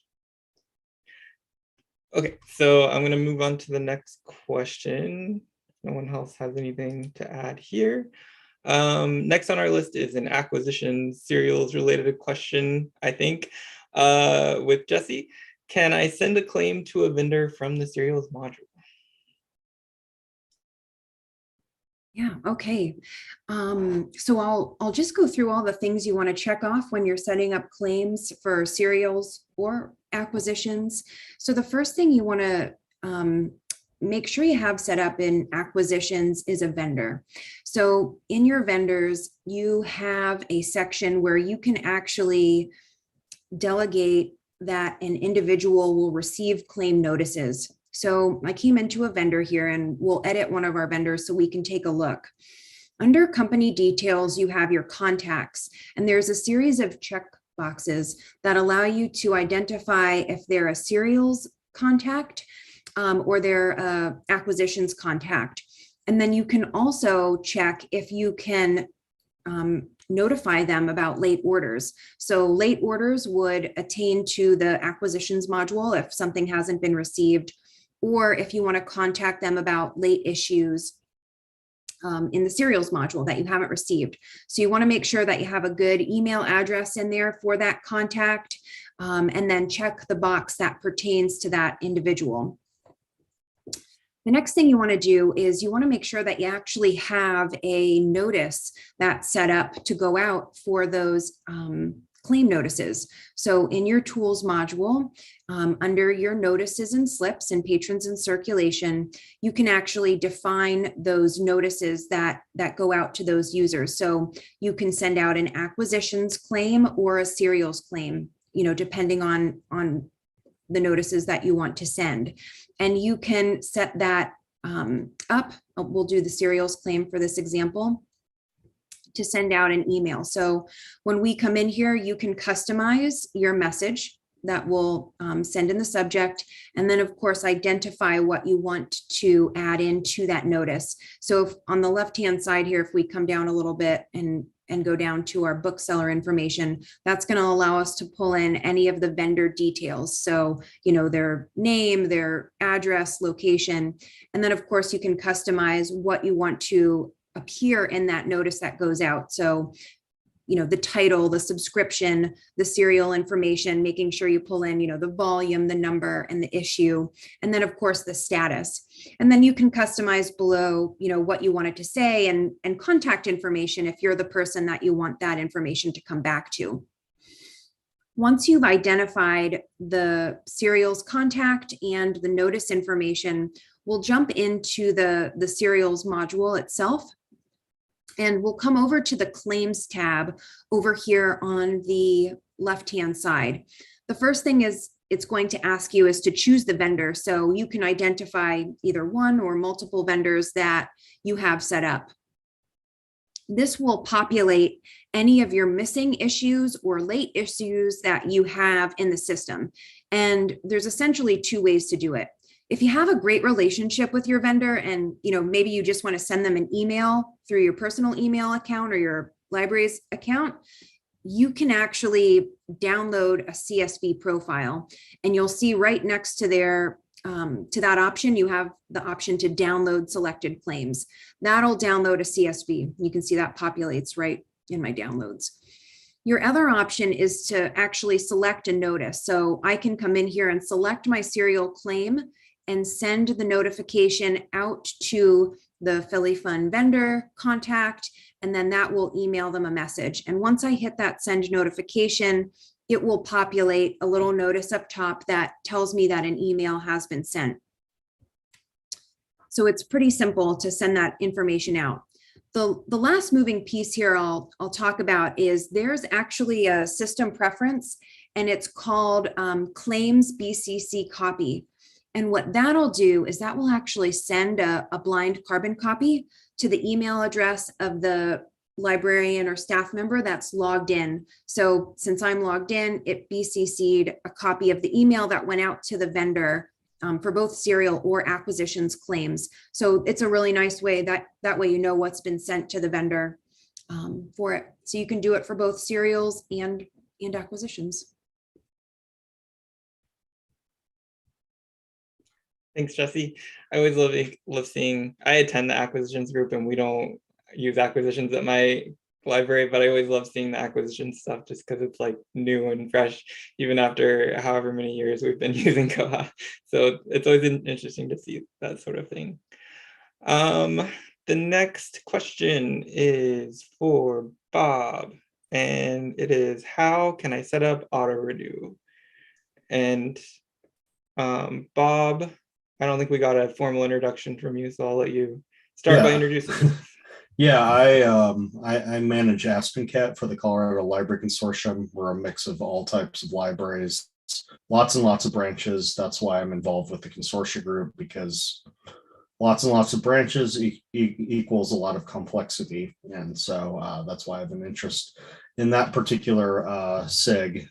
C: Okay, so I'm going to move on to the next question. No one else has anything to add here. Next on our list is an acquisition serials related question, I think, with Jesse. Can I send a claim to a vendor from the serials module?
D: Yeah, okay. So I'll just go through all the things you want to check off when you're setting up claims for serials or acquisitions. So the first thing you want to make sure you have set up in acquisitions is a vendor. So in your vendors, you have a section where you can actually delegate that an individual will receive claim notices. So I came into a vendor here, and we'll edit one of our vendors so we can take a look. Under company details, you have your contacts, and there's a series of check boxes that allow you to identify if they're a serials contact or they're acquisitions contact. And then you can also check if you can notify them about late orders. So late orders would attain to the acquisitions module if something hasn't been received, or if you want to contact them about late issues in the serials module that you haven't received. So you want to make sure that you have a good email address in there for that contact, and then check the box that pertains to that individual. The next thing you want to do is you want to make sure that you actually have a notice that's set up to go out for those claim notices. So in your tools module, under your notices and slips and patrons in circulation, you can actually define those notices that go out to those users. So you can send out an acquisitions claim or a serials claim, depending on the notices that you want to send. And you can set that up. We'll do the serials claim for this example, to send out an email. So when we come in here, you can customize your message that will send in the subject, and then of course identify what you want to add into that notice. So if, on the left-hand side here, if we come down a little bit and go down to our bookseller information, that's going to allow us to pull in any of the vendor details. So, their name, their address, location, and then of course you can customize what you want to appear in that notice that goes out. So, the title, the subscription, the serial information, making sure you pull in, the volume, the number, and the issue, and then of course the status. And then you can customize below, what you want it to say, and contact information if you're the person that you want that information to come back to. Once you've identified the serials contact and the notice information, we'll jump into the serials module itself. And we'll come over to the claims tab over here on the left-hand side. The first thing is it's going to ask you is to choose the vendor. So you can identify either one or multiple vendors that you have set up. This will populate any of your missing issues or late issues that you have in the system. And there's essentially two ways to do it. If you have a great relationship with your vendor and maybe you just want to send them an email through your personal email account or your library's account, you can actually download a CSV profile, and you'll see right next to their to that option, you have the option to download selected claims. That'll download a CSV. You can see that populates right in my downloads. Your other option is to actually select a notice. So I can come in here and select my serial claim and send the notification out to the Philly Fun vendor contact, and then that will email them a message. And once I hit that send notification, it will populate a little notice up top that tells me that an email has been sent. So it's pretty simple to send that information out. The last moving piece here I'll talk about is there's actually a system preference, and it's called claims BCC copy. And what that'll do is that will actually send a blind carbon copy to the email address of the librarian or staff member that's logged in. So since I'm logged in, it BCC'd a copy of the email that went out to the vendor for both serial or acquisitions claims. So it's a really nice way that way what's been sent to the vendor for it. So you can do it for both serials and acquisitions.
A: Thanks, Jesse. I always love seeing, I attend the acquisitions group and we don't use acquisitions at my library, but I always love seeing the acquisition stuff just because it's like new and fresh, even after however many years we've been using Koha. So it's always interesting to see that sort of thing. The next question is for Bob, and it is, how can I set up auto renew? And Bob, I don't think we got a formal introduction from you, so I'll let you start by
F: Yeah.
A: introducing yourself.
F: Yeah, I manage AspenCat for the Colorado Library Consortium. We're a mix of all types of libraries, lots and lots of branches. That's why I'm involved with the consortia group, because lots and lots of branches equals a lot of complexity. And so that's why I have an interest in that particular SIG.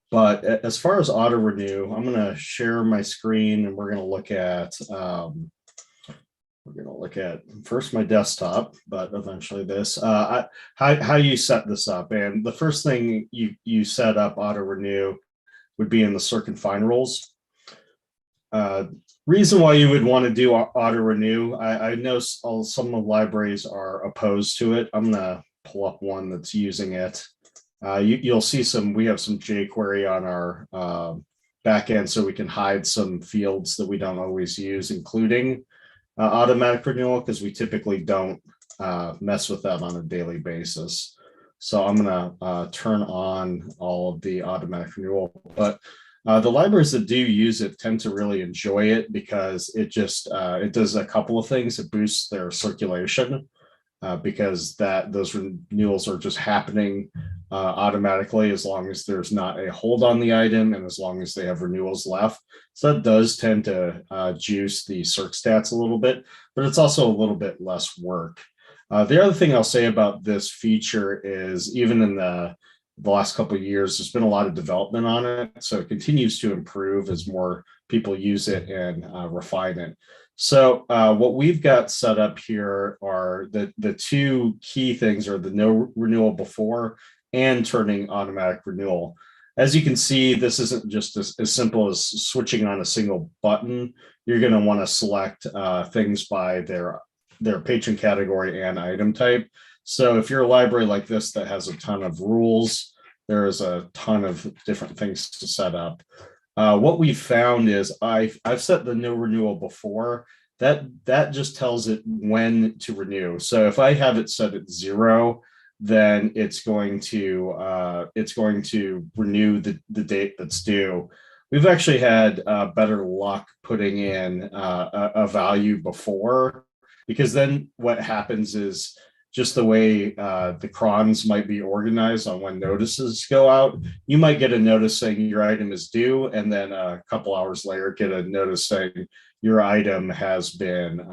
F: But as far as auto renew, I'm going to share my screen and we're going to look at first my desktop, but eventually this. How you set this up. And the first thing you set up auto renew would be in the circ and find rules. Reason why you would want to do auto renew, I know some of the libraries are opposed to it. I'm going to pull up one that's using it. You'll see we have some jQuery on our back end, so we can hide some fields that we don't always use, including automatic renewal, because we typically don't mess with that on a daily basis. So I'm going to turn on all of the automatic renewal. But the libraries that do use it tend to really enjoy it, because it just it does a couple of things. It boosts their circulation, because those renewals are just happening automatically, as long as there's not a hold on the item and as long as they have renewals left. So that does tend to juice the circ stats a little bit, but it's also a little bit less work. The other thing I'll say about this feature is, even in the last couple of years, there's been a lot of development on it. So it continues to improve as more people use it and refine it. So what we've got set up here are the two key things are the no renewal before and turning automatic renewal. As you can see, this isn't just as simple as switching on a single button. You're going to want to select things by their patron category and item type. So if you're a library like this that has a ton of rules, there is a ton of different things to set up. What we found is I've set the no renewal before. That just tells it when to renew. So if I have it set at 0, then it's going to renew the date that's due. We've actually had better luck putting in a value before, because then what happens is, just the way the crons might be organized on when notices go out, you might get a notice saying your item is due, and then a couple hours later get a notice saying your item has been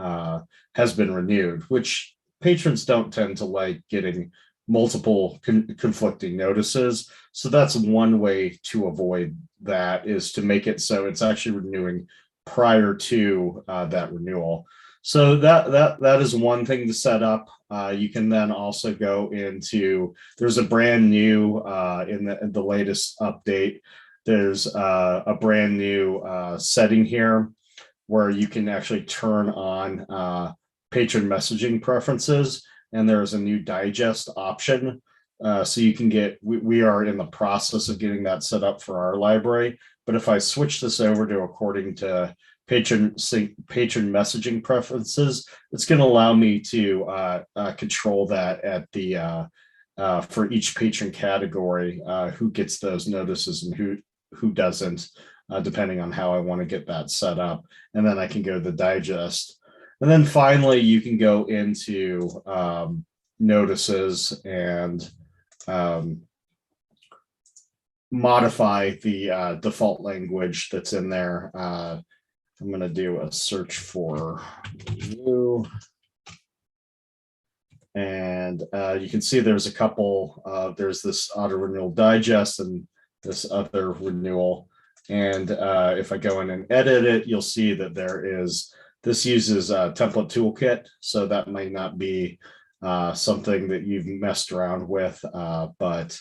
F: renewed, which patrons don't tend to like, getting multiple conflicting notices. So that's one way to avoid that, is to make it so it's actually renewing prior to that renewal. So that is one thing to set up. You can then also go into, there's a brand new in the latest update, there's a brand new setting here where you can actually turn on patron messaging preferences, and there's a new digest option. So you can get, we are in the process of getting that set up for our library. But if I switch this over to according to patron messaging preferences, it's going to allow me to control that at the for each patron category, who gets those notices and who doesn't, depending on how I want to get that set up. And then I can go to the digest. And then finally, you can go into notices and modify the default language that's in there. I'm going to do a search for you. And you can see there's a couple, there's this auto renewal digest and this other renewal. And if I go in and edit it, you'll see that this uses a template toolkit. So that might not be something that you've messed around with, but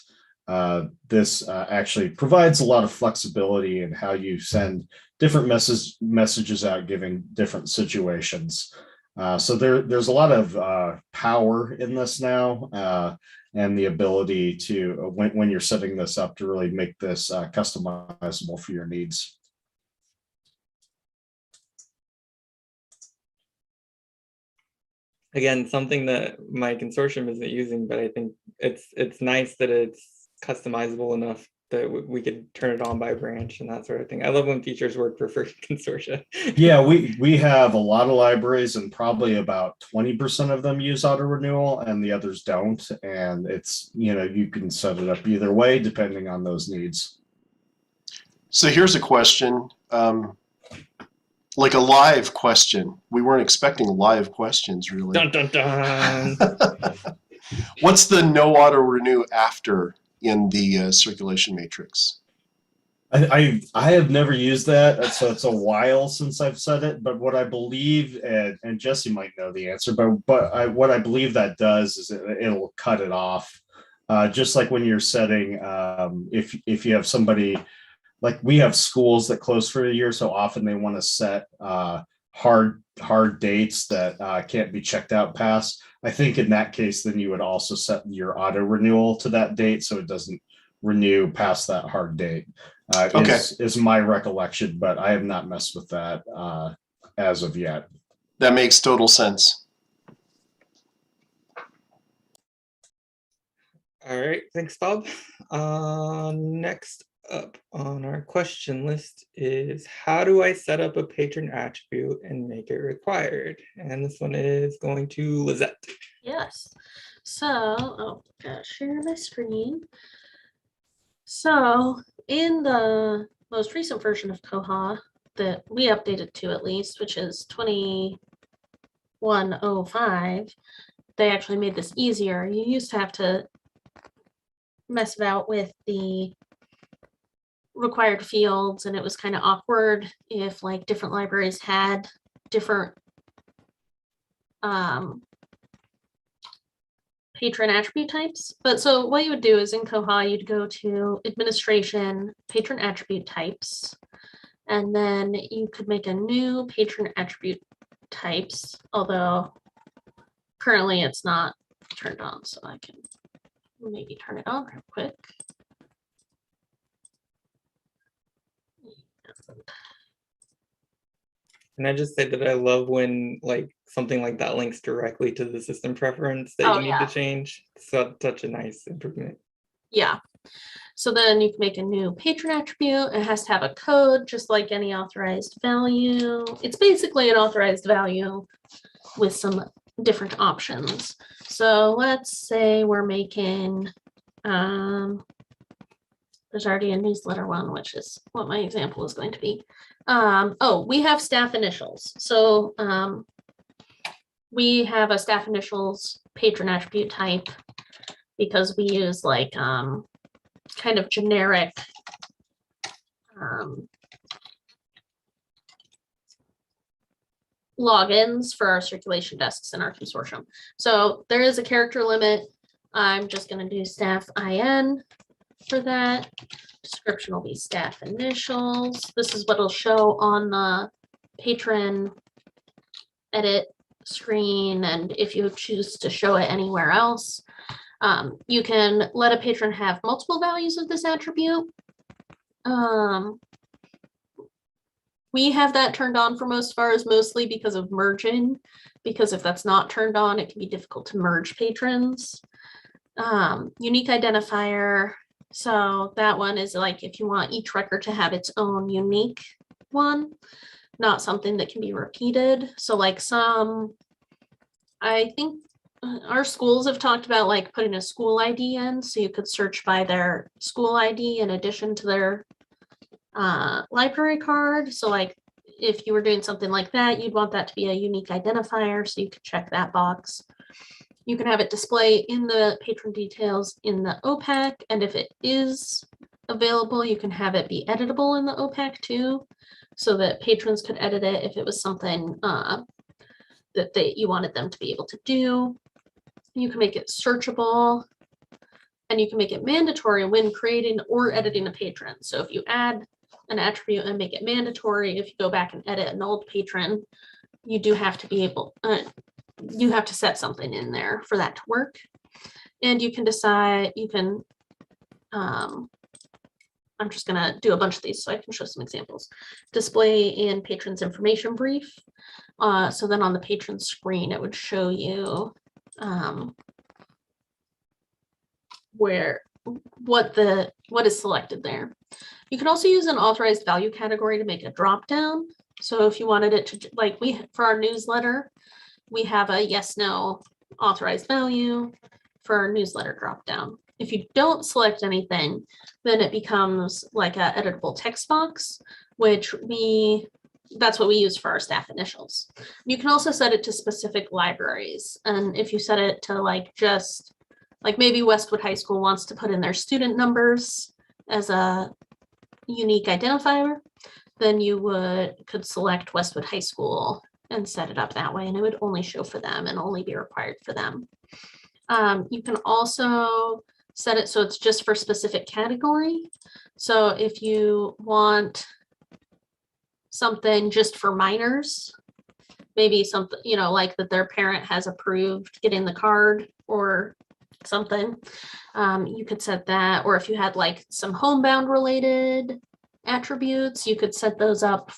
F: this actually provides a lot of flexibility in how you send different messages out, giving different situations. So there's a lot of power in this now, and the ability to, when you're setting this up, to really make this customizable for your needs.
A: Again, something that my consortium isn't using, but I think it's nice that it's customizable enough we could turn it on by branch and that sort of thing. I love when features work for free consortia.
F: Yeah, we have a lot of libraries, and probably about 20% of them use auto renewal and the others don't. And it's, you can set it up either way depending on those needs.
B: So here's a question, like a live question. We weren't expecting live questions, really.
A: Dun, dun, dun.
B: What's the no auto renew after in the circulation matrix?
F: I have never used that, so it's a while since I've said it. But what I believe, and Jesse might know the answer, but what I believe that does is it'll cut it off. Just like when you're setting, if you have somebody, like we have schools that close for a year, so often they want to set hard dates that can't be checked out past. I think in that case, then you would also set your auto renewal to that date, so it doesn't renew past that hard date.
B: Okay.
F: Is my recollection, but I have not messed with that as of yet.
B: That makes total sense.
A: All right, thanks, Bob. Next up on our question list is, how do I set up a patron attribute and make it required? And this one is going to Lizette.
E: Yes. So, oh gosh, share my screen. So in the most recent version of Koha that we updated to, at least, which is 2105, they actually made this easier. You used to have to mess about with the required fields, and it was kind of awkward if like different libraries had different patron attribute types. But so what you would do is in Koha, you'd go to administration, patron attribute types, and then you could make a new patron attribute types, although currently it's not turned on, so I can maybe turn it on real quick.
A: And I just say that I love when like something like that links directly to the system preference that you need to change. So such a nice improvement.
E: Yeah. So then you can make a new patron attribute. It has to have a code, just like any authorized value. It's basically an authorized value with some different options. So let's say we're making, there's already a newsletter one, which is what my example is going to be. Oh, we have staff initials. So we have a staff initials patron attribute type because we use like kind of generic logins for our circulation desks in our consortium. So there is a character limit. I'm just going to do staff IN for that. Description will be staff initials. This is what will show on the patron edit screen, and if you choose to show it anywhere else, you can let a patron have multiple values of this attribute. We have that turned on for most of ours, mostly because of merging, because if that's not turned on, it can be difficult to merge patrons. Unique identifier. So that one is like if you want each record to have its own unique one, not something that can be repeated. So like I think our schools have talked about like putting a school ID in, so you could search by their school ID in addition to their library card. So like if you were doing something like that, you'd want that to be a unique identifier, so you could check that box. You can have it display in the patron details in the OPAC, and if it is available, you can have it be editable in the OPAC too, so that patrons could edit it if it was something that you wanted them to be able to do. You can make it searchable, and you can make it mandatory when creating or editing a patron. So if you add an attribute and make it mandatory, if you go back and edit an old patron, you do have to be able, you have to set something in there for that to work. And you can decide, you can, I'm just gonna do a bunch of these so I can show some examples. Display in patron's information brief. So then on the patron screen, it would show you where what is selected there. You can also use an authorized value category to make a drop down. So if you wanted it to, like for our newsletter, we have a yes, no authorized value for our newsletter drop down. If you don't select anything, then it becomes like a editable text box, which that's what we use for our staff initials. You can also set it to specific libraries. And if you set it to like just like maybe Westwood High School wants to put in their student numbers as a unique identifier, then you could select Westwood High School and set it up that way, and it would only show for them and only be required for them. You can also set it so it's just for specific category. So if you want something just for minors, maybe something, like that their parent has approved getting the card or something, you could set that. Or if you had like some homebound related attributes, you could set those up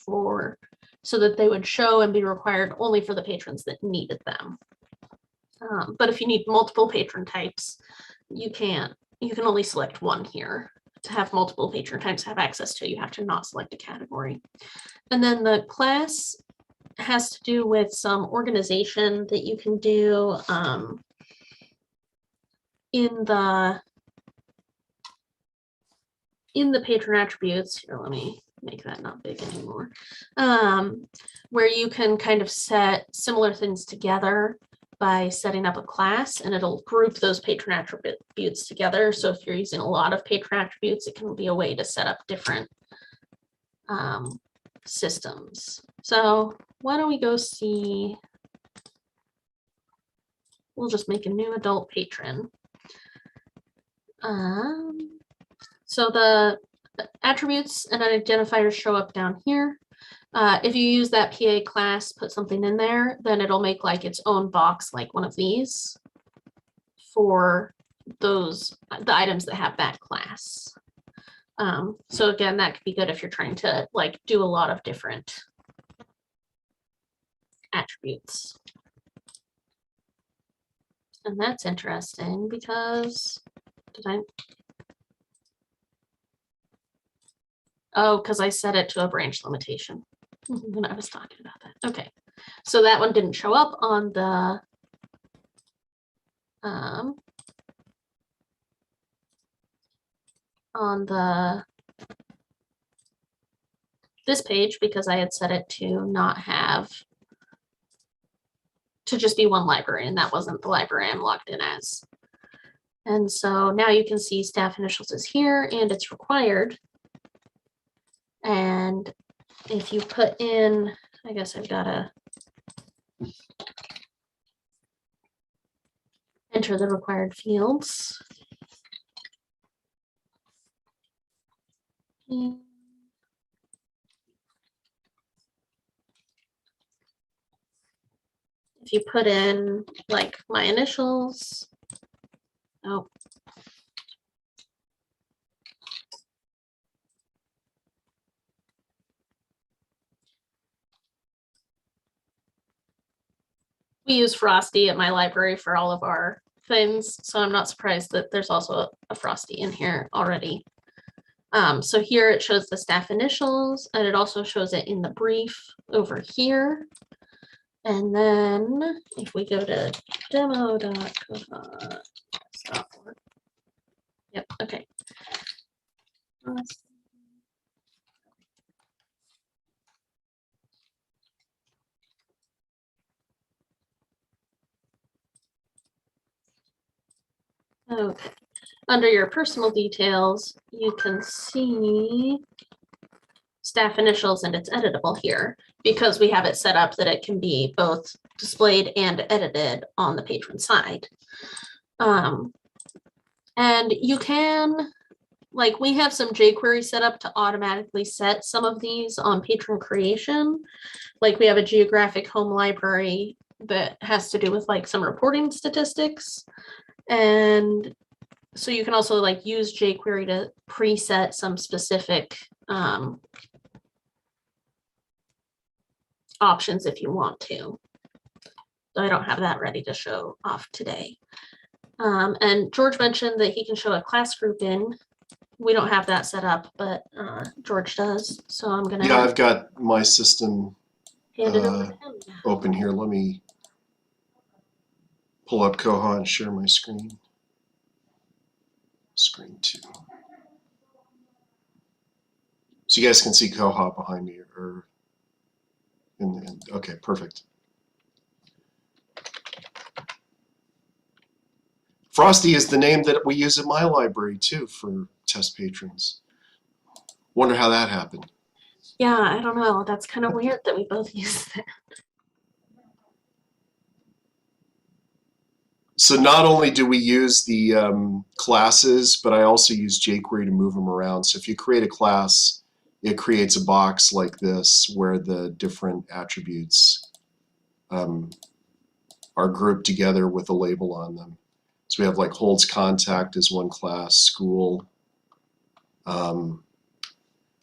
E: so that they would show and be required only for the patrons that needed them. But if you need multiple patron types, you can only select one here. To have multiple patron types have access to, you have to not select a category. And then the class has to do with some organization that you can do in the patron attributes. Here, let me make that not big anymore. Where you can kind of set similar things together by setting up a class, and it'll group those patron attributes together. So if you're using a lot of patron attributes, it can be a way to set up different systems. So why don't we go see, we'll just make a new adult patron. So the attributes and identifiers show up down here. If you use that PA class, put something in there, then it'll make like its own box, like one of these for the items that have that class. So again, that could be good if you're trying to like do a lot of different attributes. And that's interesting because because I set it to a branch limitation when I was talking about that. Okay, so that one didn't show up on the this page because I had set it to not have to just be one library, and that wasn't the library I'm logged in as. And so now you can see staff initials is here and it's required. And if you put in, I guess I've got to enter the required fields. And if you put in like my initials, oh, we use Frosty at my library for all of our things, so I'm not surprised that there's also a Frosty in here already. So here it shows the staff initials, and it also shows it in the brief over here. And then if we go to demo.koha.org, yep, okay. Okay, under your personal details, you can see staff initials, and it's editable here because we have it set up that it can be both displayed and edited on the patron side. And you can, like, we have some jQuery set up to automatically set some of these on patron creation. Like we have a geographic home library that has to do with like some reporting statistics. And so you can also like use jQuery to preset some specific options if you want to. So I don't have that ready to show off today. And George mentioned that he can show a class group in. We don't have that set up, but George does. So I'm gonna
B: Yeah, I've got my system
E: hand it over to him.
B: open here. Let me pull up Koha and share my screen. Screen 2. So you guys can see Koha behind me, or okay, perfect. Frosty is the name that we use in my library too for test patrons. Wonder how that happened.
E: Yeah, I don't know. That's kind of weird that we both use that.
B: So not only do we use the classes, but I also use jQuery to move them around. So if you create a class, it creates a box like this where the different attributes are grouped together with a label on them. So we have like holds contact as one class, school,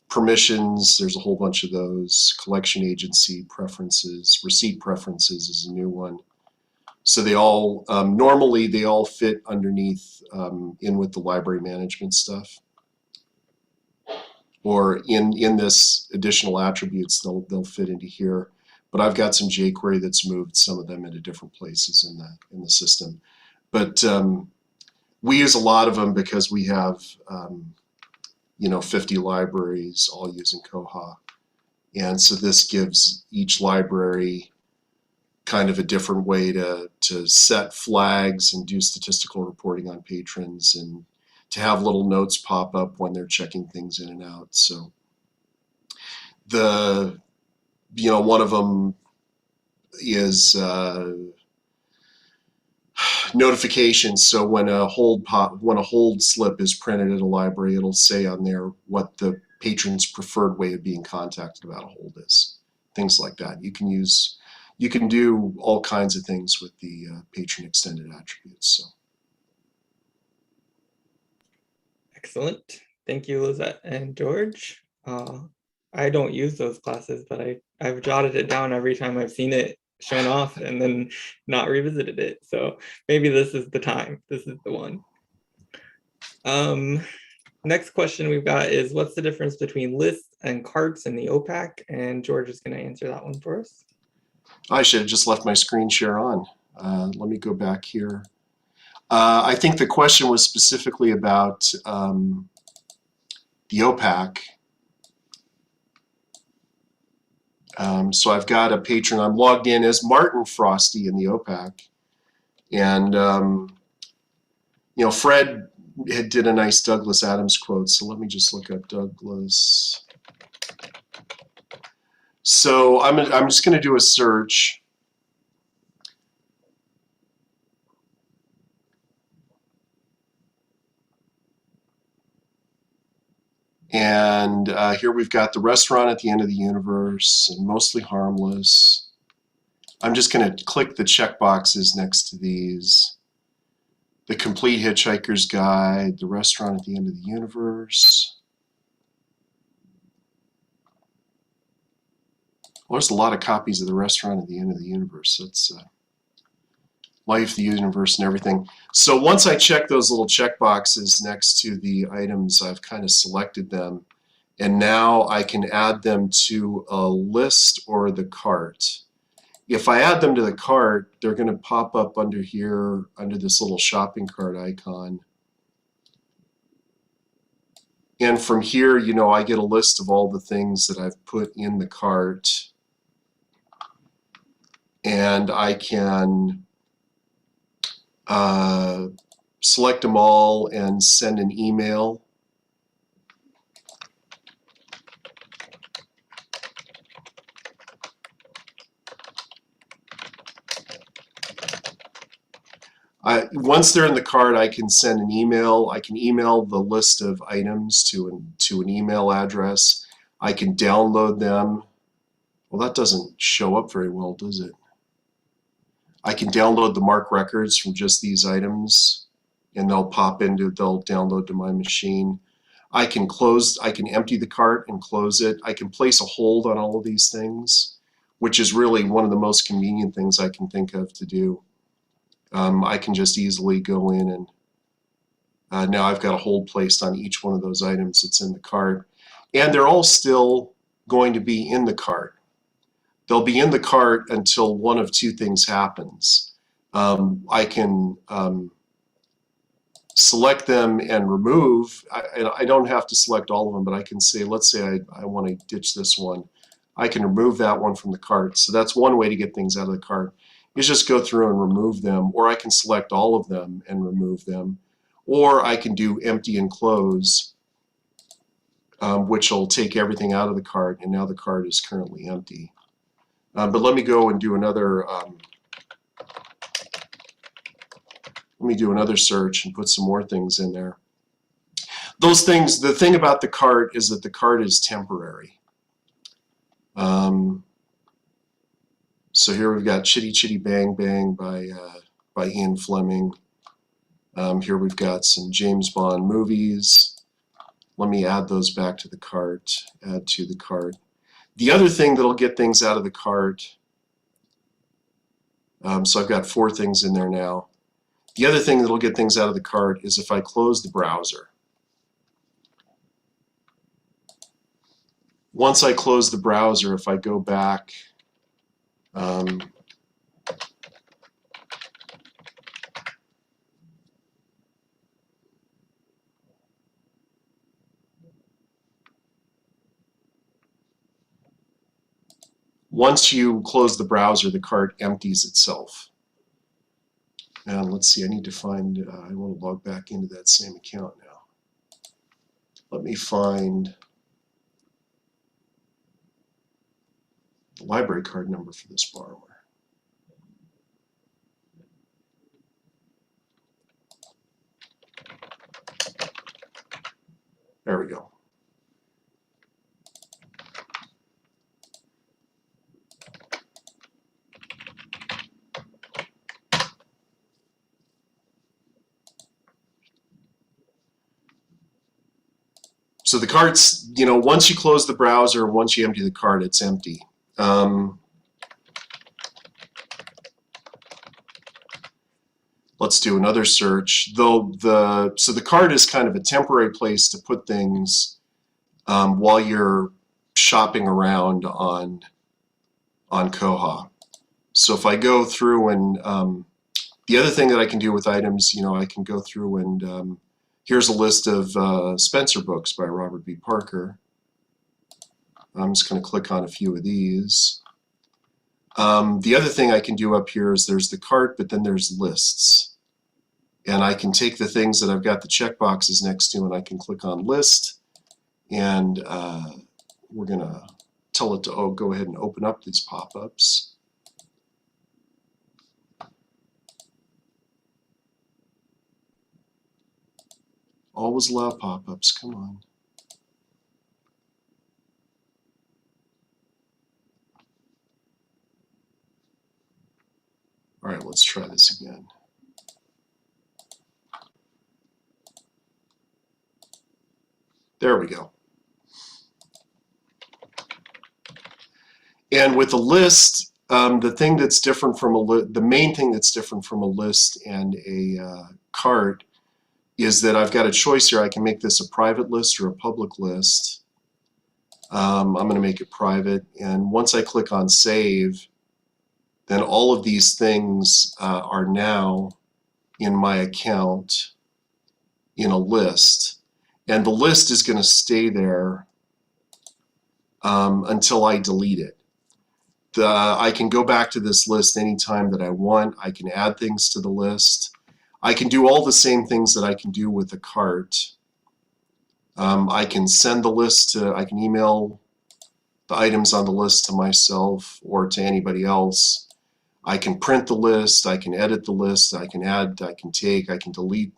B: permissions, there's a whole bunch of those, collection agency preferences, receipt preferences is a new one. So they all, normally they all fit underneath in with the library management stuff. Or in this additional attributes, they'll fit into here. But I've got some jQuery that's moved some of them into different places in the system. But we use a lot of them because we have 50 libraries all using Koha. And so this gives each library kind of a different way to set flags and do statistical reporting on patrons, and to have little notes pop up when they're checking things in and out. So one of them is notifications. So when a hold slip is printed at a library, it'll say on there what the patron's preferred way of being contacted about a hold is. Things like that. You can do all kinds of things with the patron extended attributes. So.
A: Excellent. Thank you, Lizette and George. I don't use those classes, but I've jotted it down every time I've seen it shown off and then not revisited it. So maybe this is the time. This is the one. Next question we've got is, what's the difference between lists and carts in the OPAC? And George is going to answer that one for us.
B: I should have just left my screen share on. Let me go back here. I think the question was specifically about the OPAC. So I've got a patron. I'm logged in as Martin Frosty in the OPAC. And, Fred did a nice Douglas Adams quote. So let me just look up Douglas. So I'm just going to do a search. And here we've got the restaurant at the end of the universe and mostly harmless. I'm just going to click the check boxes next to these. The complete hitchhiker's guide, the restaurant at the end of the universe. Well, there's a lot of copies of the restaurant at the end of the universe. That's life, the universe, and everything. So once I check those little check boxes next to the items, I've kind of selected them. And now I can add them to a list or the cart. If I add them to the cart, they're going to pop up under here, under this little shopping cart icon. And from here, I get a list of all the things that I've put in the cart. And I can select them all and send an email. Once they're in the cart, I can send an email. I can email the list of items to an email address. I can download them. Well, that doesn't show up very well, does it? I can download the MARC records from just these items, and they'll download to my machine. I can empty the cart and close it. I can place a hold on all of these things, which is really one of the most convenient things I can think of to do. I can just easily go in and now I've got a hold placed on each one of those items that's in the cart. And they're all still going to be in the cart. They'll be in the cart until one of two things happens. I can select them and remove. I don't have to select all of them, but I can say, let's say I want to ditch this one. I can remove that one from the cart. So that's one way to get things out of the cart, is just go through and remove them, or I can select all of them and remove them, or I can do empty and close, which will take everything out of the cart, and now the cart is currently empty. But let me go and do another search and put some more things in there. Those things, the thing about the cart is that the cart is temporary. So here we've got Chitty Chitty Bang Bang by Ian Fleming. Here we've got some James Bond movies. Let me add those back to the cart, add to the cart. The other thing that'll get things out of the cart, so I've got 4 things in there now. The other thing that'll get things out of the cart is if I close the browser. Once I close the browser, if I go back, once you close the browser, the cart empties itself. And let's see, I need to find, I want to log back into that same account now. Let me find the library card number for this borrower. There we go. So the cart's, you know, once you close the browser, once you empty the cart, it's empty. Let's do another search. So the cart is kind of a temporary place to put things while you're shopping around on Koha. So if I go through and the other thing that I can do with items, you know, I can go through and here's a list of Spencer books by Robert B. Parker. I'm just going to click on a few of these. The other thing I can do up here is there's the cart, but then there's lists. And I can take the things that I've got the checkboxes next to, and I can click on list, and we're going to tell it to go ahead and open up these pop-ups. Always allow pop-ups, come on. All right, let's try this again. There we go. And with a list, the thing that's different from the main thing that's different from a list and a cart is that I've got a choice here. I can make this a private list or a public list. I'm going to make it private, and once I click on save, then all of these things are now in my account in a list, and the list is going to stay there until I delete it. I can go back to this list anytime that I want. I can add things to the list. I can do all the same things that I can do with a cart. I can send the list to, I can email the items on the list to myself or to anybody else. I can print the list, I can edit the list, I can add, I can take, I can delete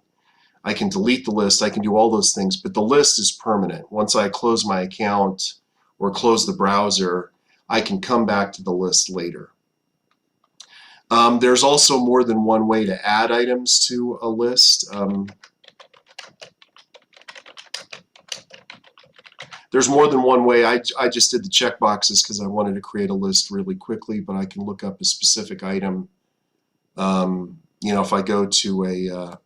B: the list, I can do all those things, but the list is permanent. Once I close my account or close the browser, I can come back to the list later. There's also more than one way to add items to a list. There's more than one way. I just did the checkboxes because I wanted to create a list really quickly, but I can look up a specific item. You if I go to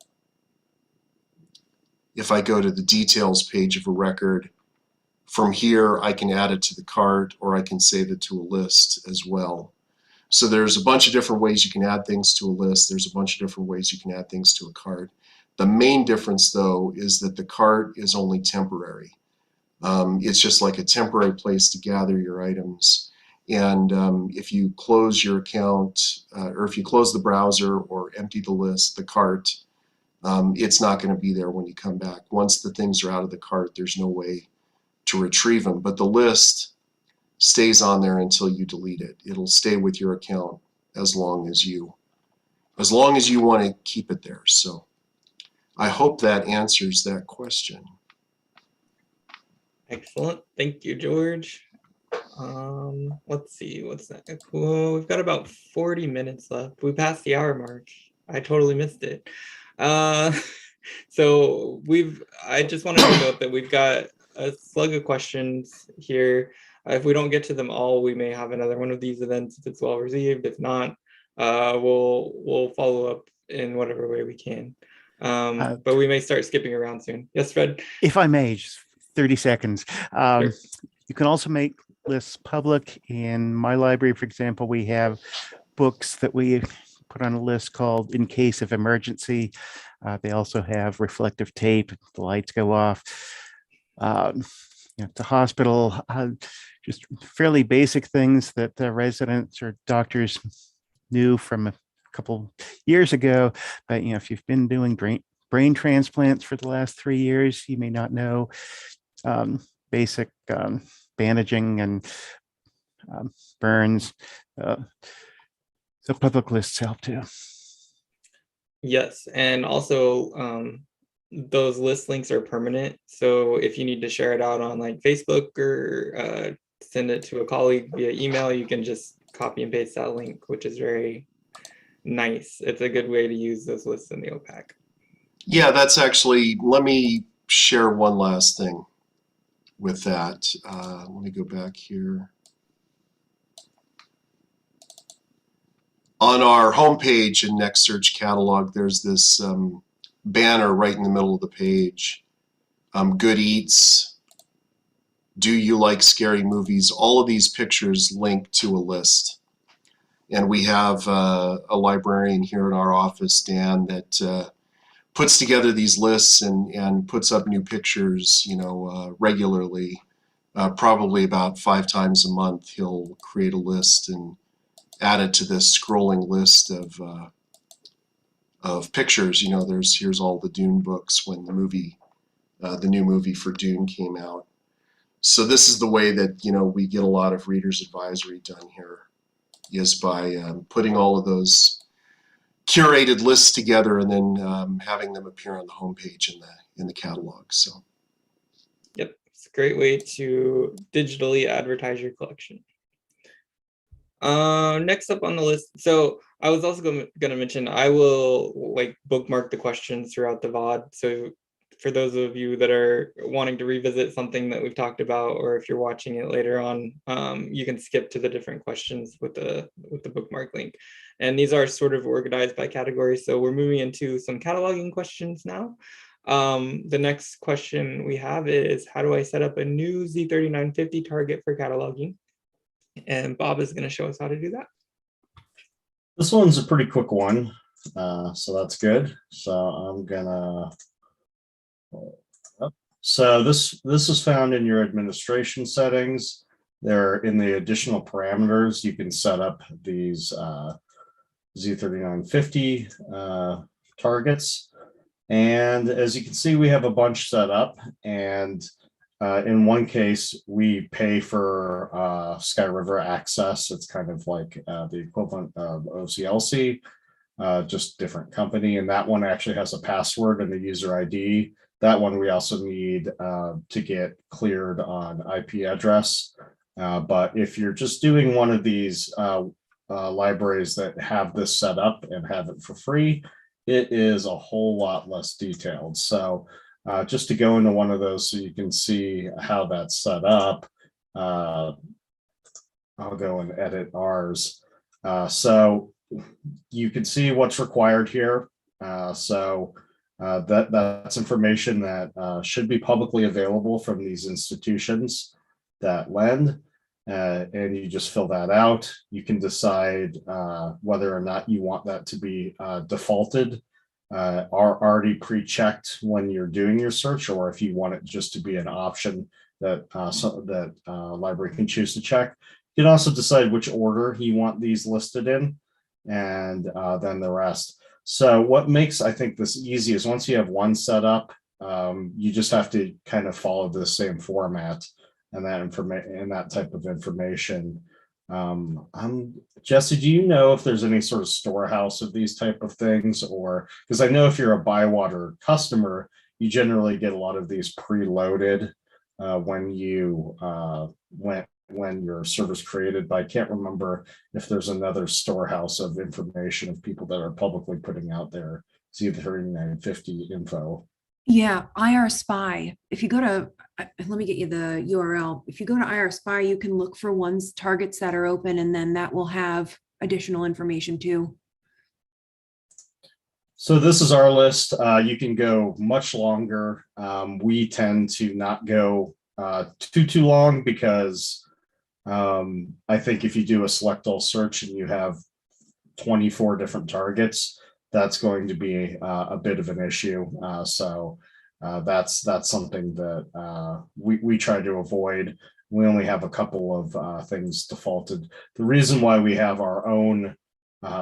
B: the details page of a record, from here I can add it to the cart, or I can save it to a list as well. So there's a bunch of different ways you can add things to a list. There's a bunch of different ways you can add things to a cart. The main difference, though, is that the cart is only temporary. It's just like a temporary place to gather your items. And if you close your account, or if you close the browser or empty the list, the cart, it's not going to be there when you come back. Once the things are out of the cart, there's no way to retrieve them. But the list stays on there until you delete it. It'll stay with your account as long as you want to keep it there. So I hope that answers that question.
A: Excellent. Thank you, George. Let's see, what's that? Cool. We've got about 40 minutes left. We passed the hour mark. I totally missed it. So I just wanted to note that we've got a slug of questions here. If we don't get to them all, we may have another one of these events if it's well received. If not, we'll follow up in whatever way we can. But we may start skipping around soon. Yes, Fred?
C: If I may, just 30 seconds.
A: Sure.
C: You can also make lists public. In my library, for example, we have books that we put on a list called In Case of Emergency. They also have reflective tape. If the lights go off. The hospital, just fairly basic things that the residents or doctors knew from a couple years ago. But if you've been doing brain transplants for the last 3 years, you may not know basic bandaging and burns. So public lists help too.
A: Yes, and also those list links are permanent. So if you need to share it out on like Facebook or send it to a colleague via email, you can just copy and paste that link, which is very nice. It's a good way to use those lists in the OPAC.
B: Yeah, that's actually, let me share one last thing with that. Let me go back here. On our homepage in Next Search Catalog, there's this banner right in the middle of the page. Good Eats, Do You Like Scary Movies? All of these pictures link to a list. And we have a librarian here in our office, Dan, that puts together these lists and puts up new pictures, regularly. Probably about 5 times a month, he'll create a list and add it to this scrolling list of pictures. Here's all the Dune books when the new movie for Dune came out. So this is the way that we get a lot of readers advisory done here, is by putting all of those curated lists together and then having them appear on the homepage in the catalog. So,
A: yep, it's a great way to digitally advertise your collection. Next up on the list, so I was also going to mention, I will bookmark the questions throughout the VOD. So for those of you that are wanting to revisit something that we've talked about, or if you're watching it later on, you can skip to the different questions with the bookmark link. And these are sort of organized by category. So we're moving into some cataloging questions now. The next question we have is, how do I set up a new Z3950 target for cataloging? And Bob is going to show us how to do that.
F: This one's a pretty quick one, so that's good. So I'm gonna. So this is found in your administration settings. There, in the additional parameters, you can set up these Z3950 targets. And as you can see, we have a bunch set up, and in one case, we pay for Sky River access. It's kind of like the equivalent of OCLC, just different company. And that one actually has a password and a user ID. That one we also need to get cleared on IP address. But if you're just doing one of these libraries that have this set up and have it for free, it is a whole lot less detailed. So just to go into one of those so you can see how that's set up, I'll go and edit ours. So you can see what's required here. That's information that should be publicly available from these institutions that lend. And you just fill that out. You can decide whether or not you want that to be defaulted, are already pre-checked when you're doing your search, or if you want it just to be an option that library can choose to check. You can also decide which order you want these listed in, and then the rest. So what makes, I think, this easy is once you have one set up, you just have to kind of follow the same format and that type of information. Jesse, do you know if there's any sort of storehouse of these type of things, or because I know if you're a Bywater customer, you generally get a lot of these preloaded when your server's created, but I can't remember if there's another storehouse of information of people that are publicly putting out their Z3950 info.
D: Yeah, IR Spy. If you go to, let me get you the URL. If you go to IR Spy, you can look for targets that are open, and then that will have additional information too.
F: So this is our list. You can go much longer. We tend to not go too long because I think if you do a select all search and you have 24 different targets, that's going to be a bit of an issue. So that's something that we try to avoid. We only have a couple of things defaulted. The reason why we have our own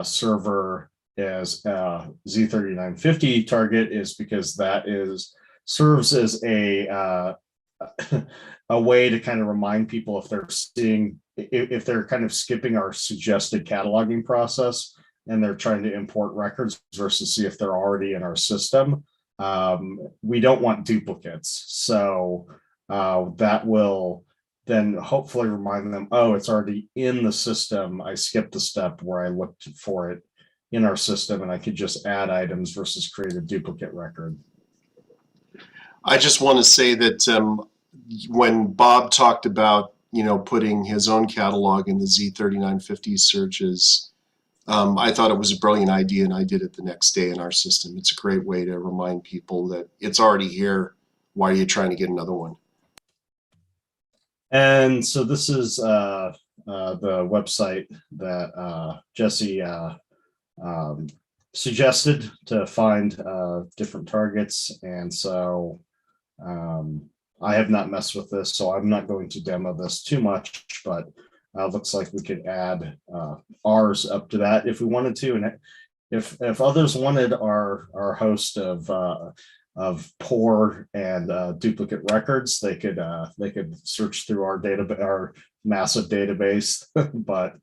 F: server as Z3950 target is because that serves as a way to kind of remind people if they're kind of skipping our suggested cataloging process and they're trying to import records versus see if they're already in our system. We don't want duplicates. So that will then hopefully remind them, oh, it's already in the system. I skipped the step where I looked for it in our system and I could just add items versus create a duplicate record.
B: I just want to say that when Bob talked about, putting his own catalog in the Z3950 searches, I thought it was a brilliant idea, and I did it the next day in our system. It's a great way to remind people that it's already here. Why are you trying to get another one?
F: And so this is the website that Jesse suggested to find different targets. And so I have not messed with this, so I'm not going to demo this too much, but looks like we could add ours up to that if we wanted to. And if others wanted our host of poor and duplicate records, they could search through our massive database, but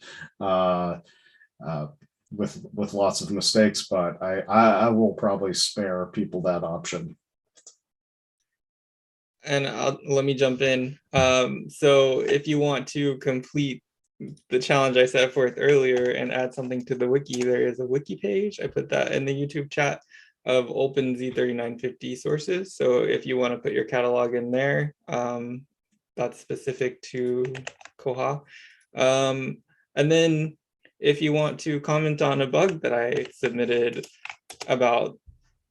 F: with lots of mistakes. But I will probably spare people that option.
A: And let me jump in. So if you want to complete the challenge I set forth earlier and add something to the wiki, there is a wiki page. I put that in the YouTube chat of open Z3950 sources. So if you want to put your catalog in there, that's specific to Koha. And then if you want to comment on a bug that I submitted about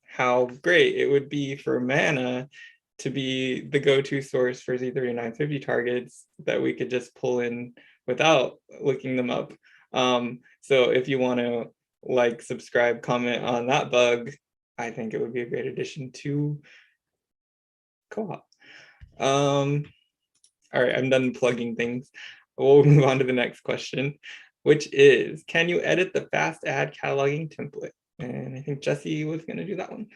A: how great it would be for Mana to be the go-to source for Z3950 targets that we could just pull in without looking them up. So if you want to like, subscribe, comment on that bug, I think it would be a great addition to Koha. All right, I'm done plugging things. We'll move on to the next question, which is, can you edit the fast ad cataloging template? And I think Jesse was going to do that one.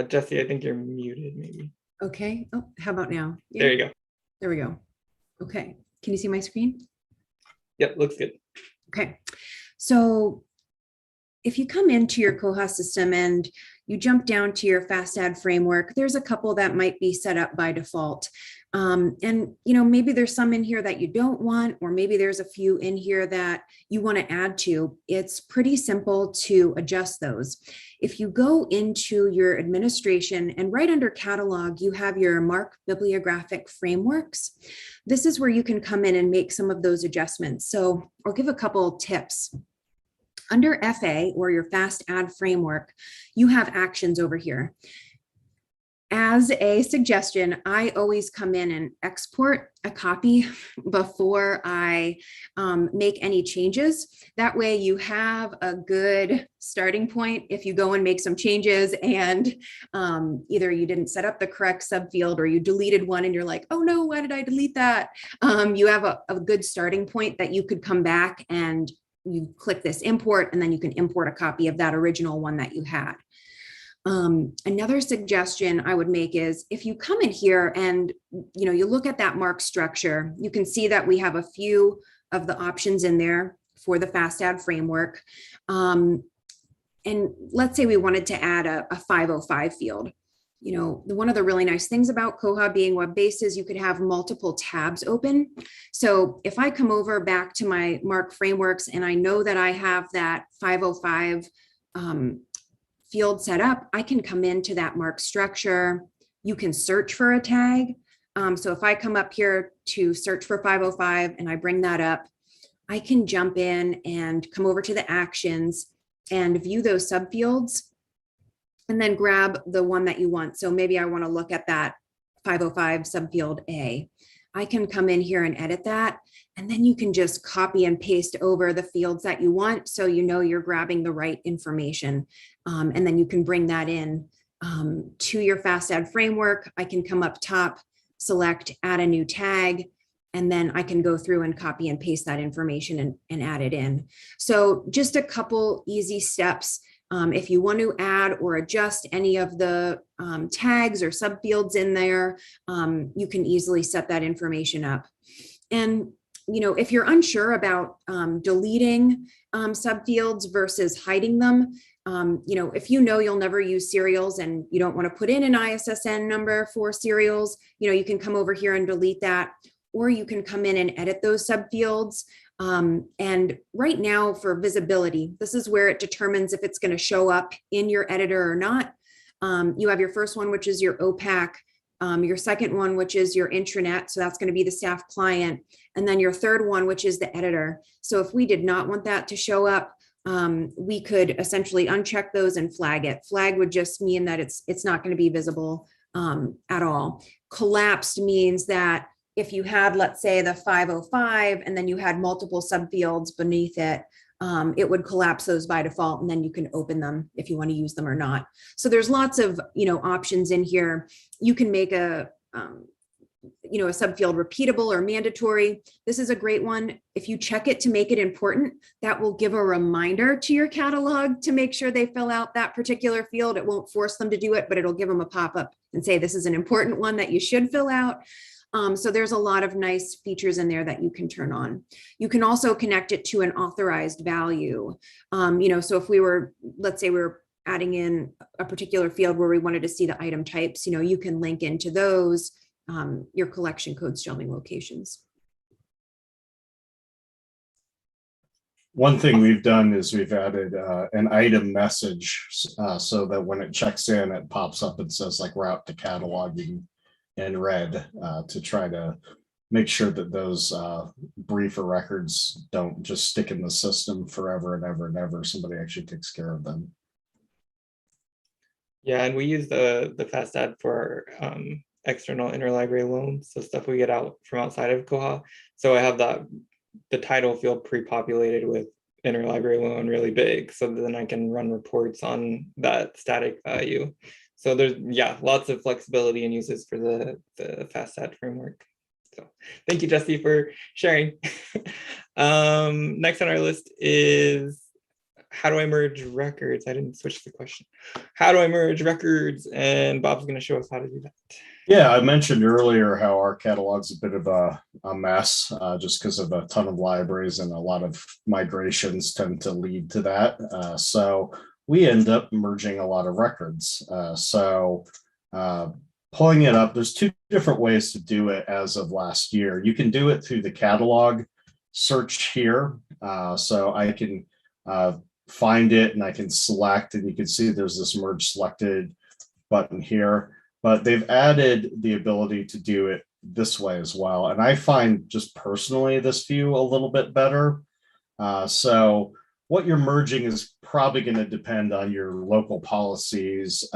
A: Jesse, I think you're muted maybe.
D: Okay. Oh, how about now? Yeah.
A: There you go.
D: There we go. Okay. Can you see my screen?
A: Yep, looks good.
D: Okay. So if you come into your Koha system and you jump down to your fast ad framework, there's a couple that might be set up by default. And, maybe there's some in here that you don't want, or maybe there's a few in here that you want to add to. It's pretty simple to adjust those. If you go into your administration and right under catalog, you have your MARC bibliographic frameworks. This is where you can come in and make some of those adjustments. So I'll give a couple tips. Under FA, or your fast add framework, you have actions over here. As a suggestion, I always come in and export a copy before I make any changes. That way you have a good starting point if you go and make some changes and either you didn't set up the correct subfield or you deleted one and you're like, oh no, why did I delete that? You have a good starting point that you could come back and you click this import, and then you can import a copy of that original one that you had. Another suggestion I would make is if you come in here and you look at that MARC structure, you can see that we have a few of the options in there for the fast add framework. And let's say we wanted to add a 505 field. One of the really nice things about Koha being web-based is you could have multiple tabs open. So if I come over back to my MARC frameworks and I know that I have that 505 field set up, I can come into that MARC structure. You can search for a tag. So if I come up here to search for 505 and I bring that up, I can jump in and come over to the actions and view those subfields and then grab the one that you want. So maybe I want to look at that 505 subfield A. I can come in here and edit that. And then you can just copy and paste over the fields that you want. So you're grabbing the right information. And then you can bring that in to your fast add framework. I can come up top, select add a new tag, and then I can go through and copy and paste that information and add it in. So just a couple easy steps. If you want to add or adjust any of the tags or subfields in there, you can easily set that information up. And if you're unsure about deleting subfields versus hiding them, if you'll never use serials and you don't want to put in an ISSN number for serials, you can come over here and delete that, or you can come in and edit those subfields. And right now for visibility, this is where it determines if it's going to show up in your editor or not. You have your first one, which is your OPAC, your second one, which is your intranet. So that's going to be the staff client. And then your third one, which is the editor. So if we did not want that to show up, we could essentially uncheck those and flag it. Flag would just mean that it's not going to be visible at all. Collapsed means that if you had, let's say, the 505 and then you had multiple subfields beneath it, it would collapse those by default, and then you can open them if you want to use them or not. So there's lots of options in here. You can make a subfield repeatable or mandatory. This is a great one. If you check it to make it important, that will give a reminder to your catalog to make sure they fill out that particular field. It won't force them to do it, but it'll give them a pop-up and say, this is an important one that you should fill out. So there's a lot of nice features in there that you can turn on. You can also connect it to an authorized value. So if let's say we were adding in a particular field where we wanted to see the item types, you can link into those, your collection codes, shelving locations.
F: One thing we've done is we've added an item message so that when it checks in, it pops up and says like route to cataloging in red to try to make sure that those briefer records don't just stick in the system forever and ever and ever. Somebody actually takes care of them. Yeah,
A: and we use the fast add for external interlibrary loans, so stuff we get out from outside of Koha. So I have the title field pre-populated with interlibrary loan really big, so then I can run reports on that static value. So there's lots of flexibility and uses for the fast add framework. So thank you, Jesse, for sharing. Next on our list is how do I merge records? I didn't switch the question. How do I merge records? And Bob's going to show us how to do that.
F: Yeah, I mentioned earlier how our catalog's a bit of a mess just because of a ton of libraries, and a lot of migrations tend to lead to that. So we end up merging a lot of records. pulling it up, there's two different ways to do it as of last year. You can do it through the catalog search here. So I can find it and I can select, and you can see there's this merge selected button here, but they've added the ability to do it this way as well. And I find just personally this view a little bit better. So what you're merging is probably going to depend on your local policies,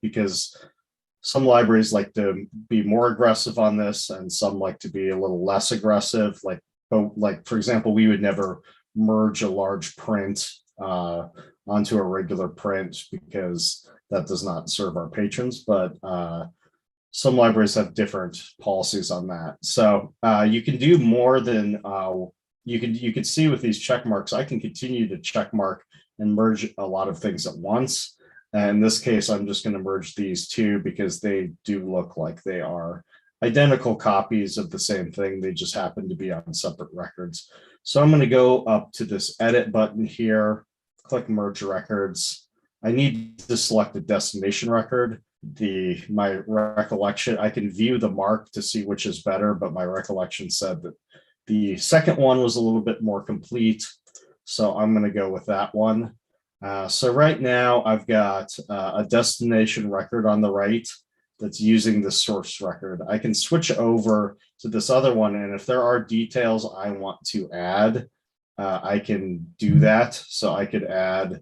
F: because some libraries like to be more aggressive on this and some like to be a little less aggressive. Like for example, we would never merge a large print onto a regular print because that does not serve our patrons, but some libraries have different policies on that. So you can do more than you can see with these check marks. I can continue to check mark and merge a lot of things at once. And in this case, I'm just going to merge these two because they do look like they are identical copies of the same thing. They just happen to be on separate records. So I'm going to go up to this edit button here, click merge records. I need to select the destination record. My recollection, I can view the mark to see which is better, but my recollection said that the second one was a little bit more complete. So I'm going to go with that one. So right now I've got a destination record on the right that's using the source record. I can switch over to this other one, and if there are details I want to add, I can do that. So I could add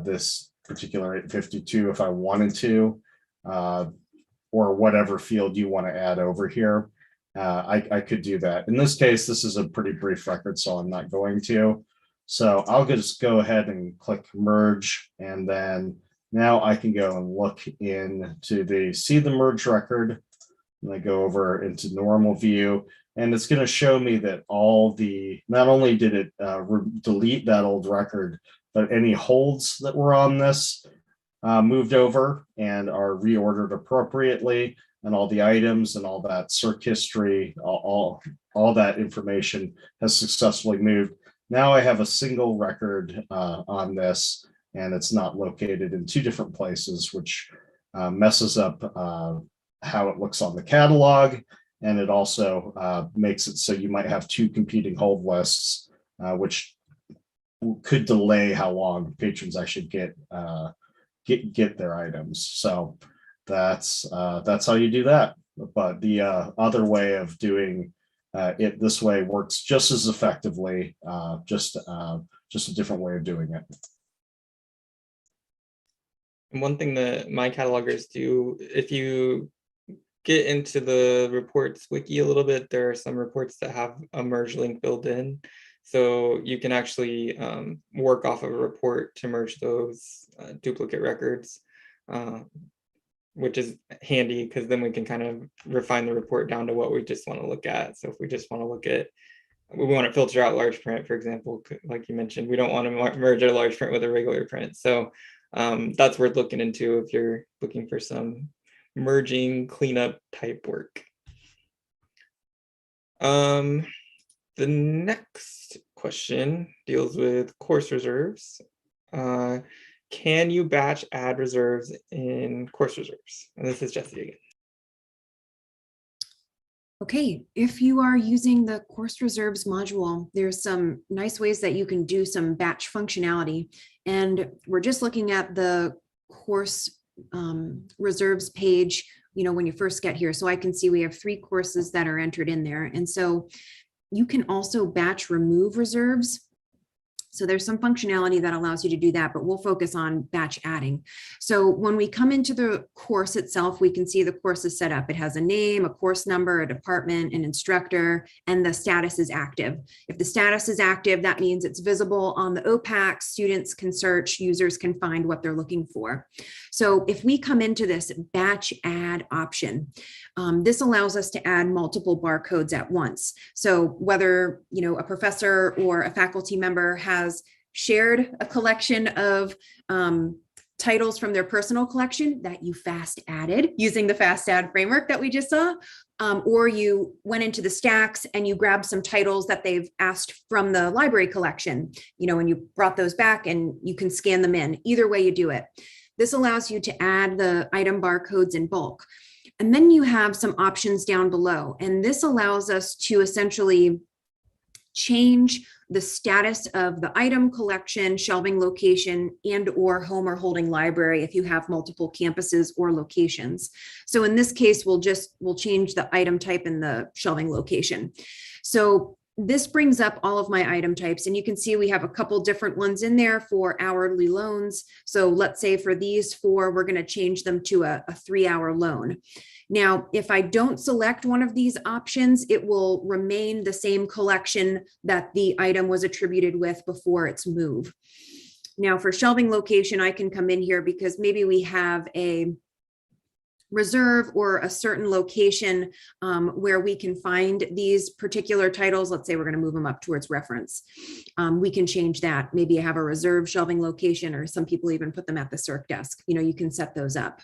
F: this particular 852 if I wanted to, or whatever field you want to add over here. I could do that. In this case, this is a pretty brief record, so I'm not going to. So I'll just go ahead and click merge, and then now I can go and look into see the merge record. And I go over into normal view, and it's going to show me that not only did it delete that old record, but any holds that were on this moved over and are reordered appropriately, and all the items and all that circ history, all that information has successfully moved. Now I have a single record on this, and it's not located in two different places, which messes up how it looks on the catalog. And it also makes it so you might have two competing hold lists, which could delay how long patrons actually get their items. So that's how you do that. But the other way of doing it this way works just as effectively, just a different way of doing it.
A: And one thing that my catalogers do, if you get into the reports wiki a little bit, there are some reports that have a merge link built in. So you can actually work off of a report to merge those duplicate records, which is handy because then we can kind of refine the report down to what we just want to look at. So if we just want to we want to filter out large print, for example, like you mentioned, we don't want to merge a large print with a regular print. So that's worth looking into if you're looking for some merging cleanup type work. The next question deals with course reserves. Can you batch add reserves in course reserves? And this is Jessie again.
D: Okay, if you are using the course reserves module, there's some nice ways that you can do some batch functionality. And we're just looking at the course reserves page, when you first get here. So I can see we have 3 courses that are entered in there. And so you can also batch remove reserves. So there's some functionality that allows you to do that, but we'll focus on batch adding. So when we come into the course itself, we can see the course is set up. It has a name, a course number, a department, an instructor, and the status is active. If the status is active, that means it's visible on the OPAC. Students can search, users can find what they're looking for. So if we come into this batch add option, this allows us to add multiple barcodes at once. So whether a professor or a faculty member has shared a collection of titles from their personal collection that you fast added using the fast add framework that we just saw, or you went into the stacks and you grabbed some titles that they've asked from the library collection, and you brought those back and you can scan them in. Either way you do it. This allows you to add the item barcodes in bulk. And then you have some options down below. And this allows us to essentially change the status of the item, collection, shelving location, and or home or holding library if you have multiple campuses or locations. So in this case, we'll change the item type and the shelving location. So this brings up all of my item types, and you can see we have a couple different ones in there for hourly loans. So let's say for these 4, we're going to change them to a 3-hour loan. Now, if I don't select one of these options, it will remain the same collection that the item was attributed with before its move. Now, for shelving location, I can come in here because maybe we have a reserve or a certain location where we can find these particular titles. Let's say we're going to move them up towards reference. We can change that. Maybe you have a reserve shelving location, or some people even put them at the circ desk. You can set those up.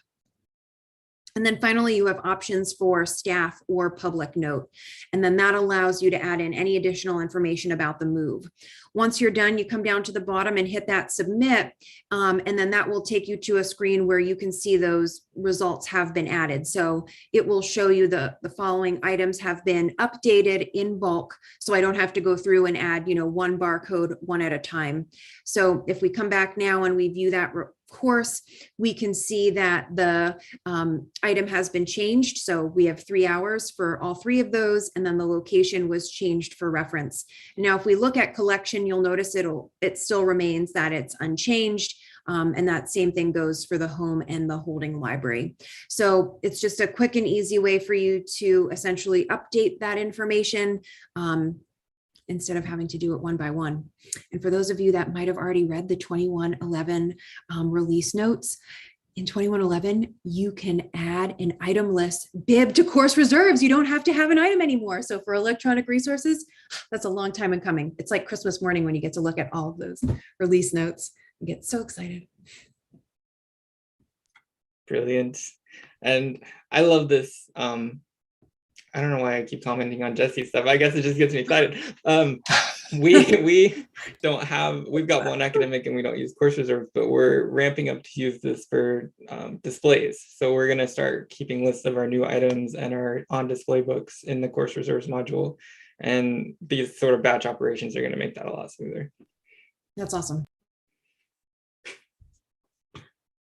D: And then finally, you have options for staff or public note. And then that allows you to add in any additional information about the move. Once you're done, you come down to the bottom and hit that submit. And then that will take you to a screen where you can see those results have been added. So it will show you the following items have been updated in bulk. So I don't have to go through and add, one barcode one at a time. So if we come back now and we view that course, we can see that the item has been changed. So we have 3 hours for all 3 of those, and then the location was changed for reference. Now, if we look at collection, you'll notice it still remains that it's unchanged. And that same thing goes for the home and the holding library. So it's just a quick and easy way for you to essentially update that information instead of having to do it one by one. And for those of you that might have already read the 2111 release notes, in 2111, you can add an item list bib to course reserves. You don't have to have an item anymore. So for electronic resources, that's a long time in coming. It's like Christmas morning when you get to look at all of those release notes. You get so excited.
A: Brilliant. And I love this. I don't know why I keep commenting on Jesse's stuff. I guess it just gets me excited. We've got one academic and we don't use course reserves, but we're ramping up to use this for displays. So we're going to start keeping lists of our new items and our on display books in the course reserves module. And these sort of batch operations are going to make that a lot smoother.
D: That's awesome.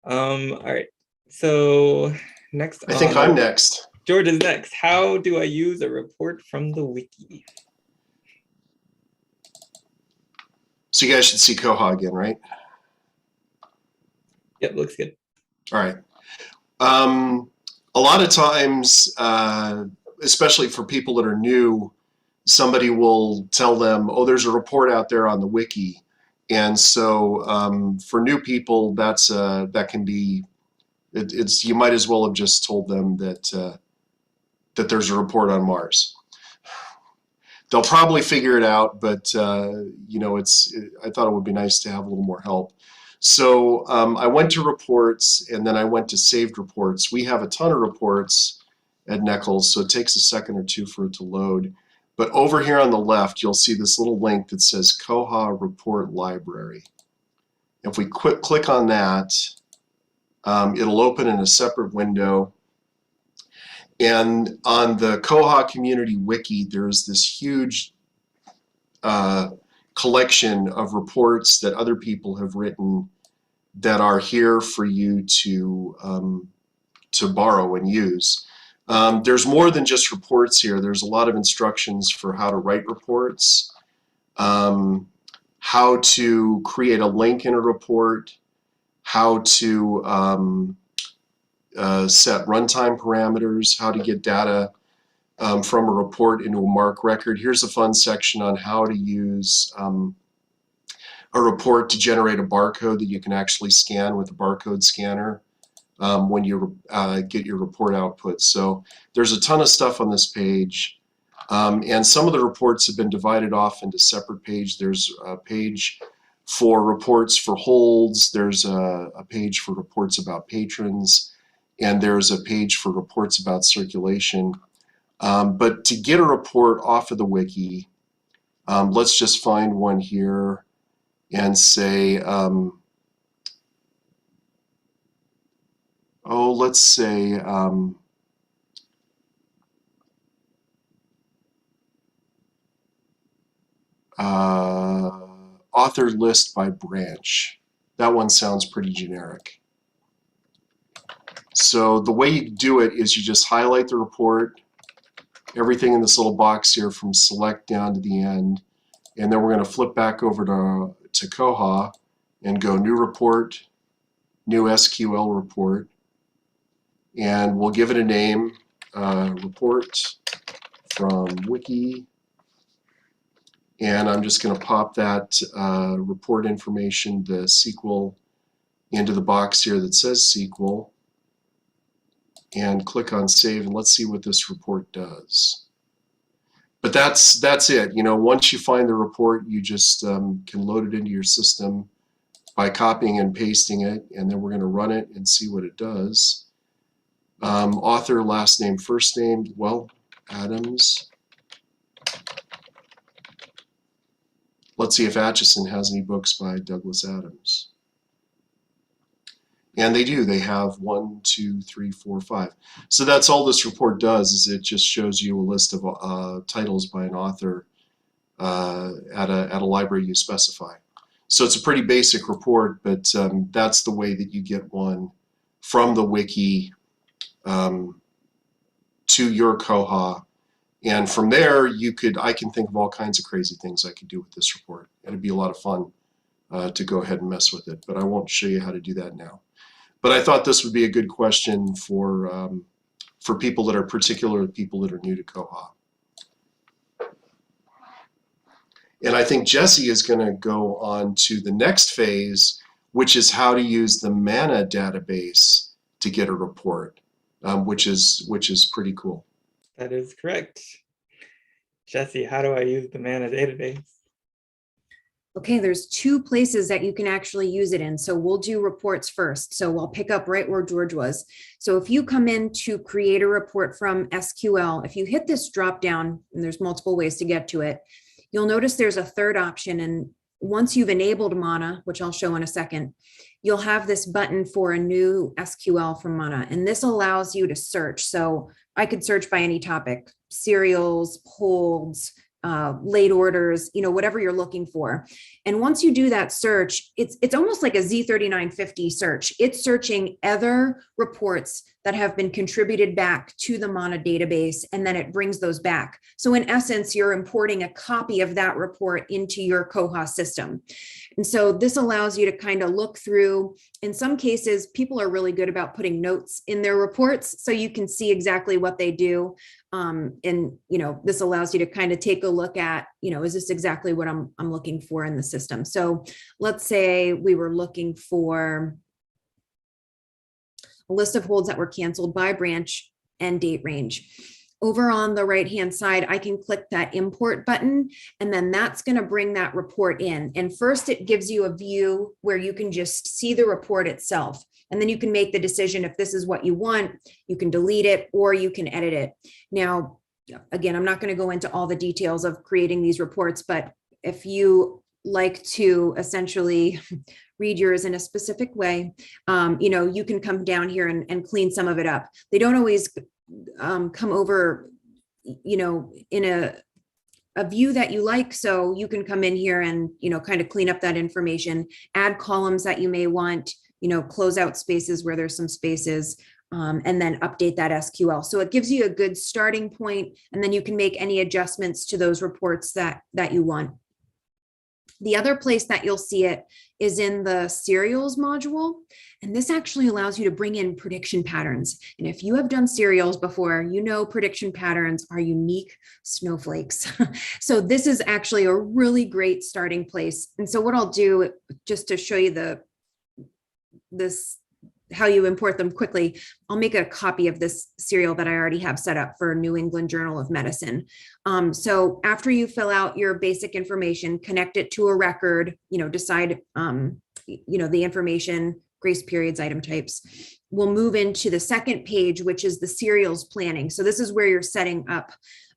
A: All right. So next,
B: I think I'm next.
A: George is next. How do I use a report from the wiki?
B: So you guys should see Koha again, right?
A: Yep, looks good.
B: All right. A lot of times, especially for people that are new, somebody will tell them, oh, there's a report out there on the wiki. And so for new people, that can be, you might as well have just told them that that there's a report on Mars. They'll probably figure it out, but I thought it would be nice to have a little more help. So I went to reports, and then I went to saved reports. We have a ton of reports at Nichols, so it takes a second or two for it to load. But over here on the left, you'll see this little link that says Koha Report Library. If we click on that, it'll open in a separate window. And on the Koha Community wiki, there's this huge collection of reports that other people have written that are here for you to borrow and use. There's more than just reports here. There's a lot of instructions for how to write reports, how to create a link in a report, how to set runtime parameters, how to get data from a report into a MARC record. Here's a fun section on how to use a report to generate a barcode that you can actually scan with a barcode scanner when you get your report output. So there's a ton of stuff on this page. And some of the reports have been divided off into separate pages. There's a page for reports for holds. There's a page for reports about patrons. And there's a page for reports about circulation. But to get a report off of the wiki, let's just find one here and say, let's say author list by branch. That one sounds pretty generic. So the way you do it is you just highlight the report, everything in this little box here from select down to the end, and then we're going to flip back over to Koha and go new report, new SQL report, and we'll give it a name, report from wiki, and I'm just going to pop that report information, the SQL, into the box here that says SQL, and click on save, and let's see what this report does. But that's it. You know, once you find the report, you just can load it into your system by copying and pasting it, and then we're going to run it and see what it does. Author, last name, first name, well, Adams. Let's see if Atchison has any books by Douglas Adams. And they do. They have 1, 2, 3, 4, 5. So that's all this report does, is it just shows you a list of titles by an author at a library you specify. So it's a pretty basic report, but that's the way that you get one from the wiki to your Koha. And from there, I can think of all kinds of crazy things I could do with this report. It'd be a lot of fun to go ahead and mess with it, but I won't show you how to do that now. But I thought this would be a good question for people that are particularly people that are new to Koha. And I think Jesse is going to go on to the next phase, which is how to use the MANA database to get a report, which is pretty cool.
A: That is correct. Jesse, how do I use the MANA database?
D: Okay, there's 2 places that you can actually use it in. So we'll do reports first. So I'll pick up right where George was. So if you come in to create a report from SQL, if you hit this drop down, and there's multiple ways to get to it, you'll notice there's a third option. And once you've enabled MANA, which I'll show in a second, you'll have this button for a new SQL from MANA. And this allows you to search. So I could search by any topic, serials, holds, late orders, you know, whatever you're looking for. And once you do that search, it's almost like a Z3950 search. It's searching other reports that have been contributed back to the MANA database, and then it brings those back. So in essence, you're importing a copy of that report into your Koha system. And so this allows you to kind of look through. In some cases, people are really good about putting notes in their reports, so you can see exactly what they do. And, you know, this allows you to kind of take a look at, you know, is this exactly what I'm looking for in the system? So let's say we were looking for a list of holds that were canceled by branch and date range. Over on the right-hand side, I can click that import button, and then that's going to bring that report in. And first, it gives you a view where you can just see the report itself. And then you can make the decision if this is what you want, you can delete it or you can edit it. Now, again, I'm not going to go into all the details of creating these reports, but if you like to essentially read yours in a specific way, you know, you can come down here and clean some of it up. They don't always come over, you know, in a view that you like. So you can come in here and, you know, kind of clean up that information, add columns that you may want, you know, close out spaces where there's some spaces, and then update that SQL. So it gives you a good starting point, and then you can make any adjustments to those reports that you want. The other place that you'll see it is in the serials module. And this actually allows you to bring in prediction patterns. And if you have done serials before, you know prediction patterns are unique snowflakes. So this is actually a really great starting place. And so what I'll do, just to show you how you import them quickly, I'll make a copy of this serial that I already have set up for New England Journal of Medicine. So after you fill out your basic information, connect it to a record, you know, decide, you know, the information, grace periods, item types, we'll move into the second page, which is the serials planning. So this is where you're setting up,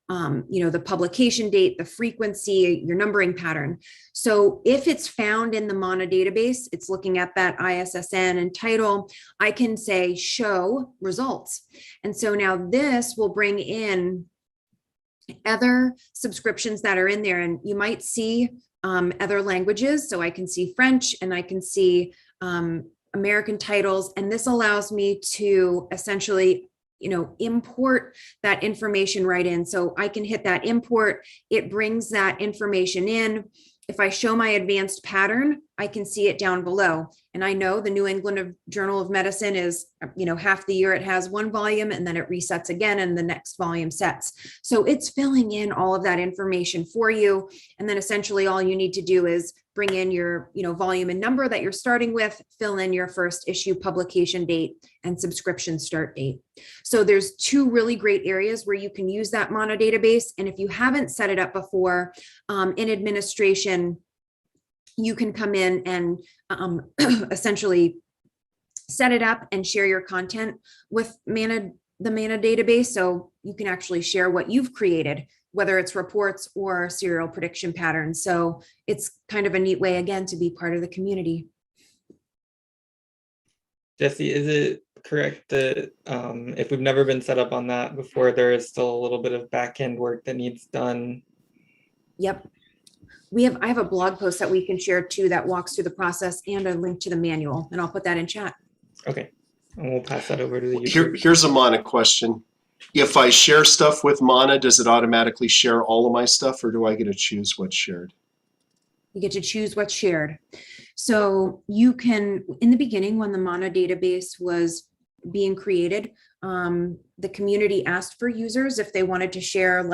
D: you know, the publication date, the frequency, your numbering pattern. So if it's found in the MANA database, it's looking at that ISSN and title, I can say show results. And so now this will bring in other subscriptions that are in there, and you might see other languages. So I can see French and I can see American titles, and this allows me to essentially, import that information right in. So I can hit that import, it brings that information in. If I show my advanced pattern, I can see it down below. And I know the New England Journal of Medicine is, half the year it has one volume and then it resets again and the next volume sets. So it's filling in all of that information for you. And then essentially all you need to do is bring in your, volume and number that you're starting with, fill in your first issue publication date and subscription start date. So there's two really great areas where you can use that Mana database. And if you haven't set it up before, in administration, you can come in and essentially set it up and share your content with the Mana database. So you can actually share what you've created, whether it's reports or serial prediction patterns. So it's kind of a neat way, again, to be part of the community.
A: Jesse, is it correct that if we've never been set up on that before, there is still a little bit of back-end work that needs done?
D: Yep. I have a blog post that we can share too that walks through the process and a link to the manual, and I'll put that in chat.
A: Okay, and we'll pass that over to the YouTube.
B: Here's a Mana question. If I share stuff with Mana, does it automatically share all of my stuff, or do I get to choose what's shared?
D: You get to choose what's shared. So you can, in the beginning, when the Mana database was being created, the community asked for users if they wanted to share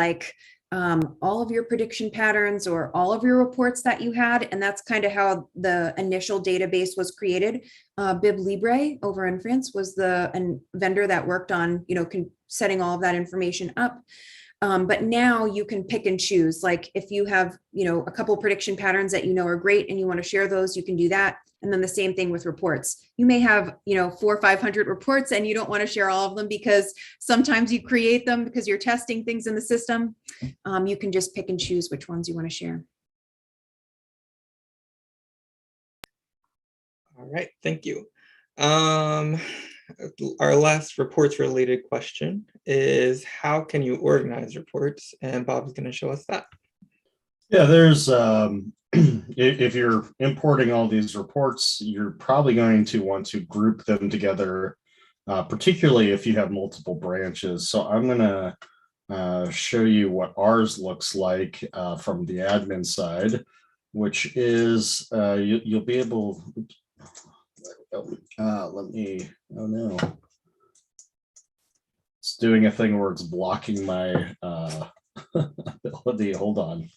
D: all of your prediction patterns or all of your reports that you had. And that's kind of how the initial database was created. BibLibre over in France was the vendor that worked on, setting all of that information up. But now you can pick and choose. Like if you have, a couple prediction patterns that are great and you want to share those, you can do that. And then the same thing with reports. You may have, 400 or 500 reports and you don't want to share all of them because sometimes you create them because you're testing things in the system. You can just pick and choose which ones you want to share.
A: All right, thank you. Our last reports related question is, how can you organize reports? And Bob's going to show us that.
F: Yeah, there's if you're importing all these reports, you're probably going to want to group them together, particularly if you have multiple branches. So I'm going to show you what ours looks like from the admin side, which is you'll be able. Let me. Oh no, it's doing a thing where it's blocking my ability. Hold on.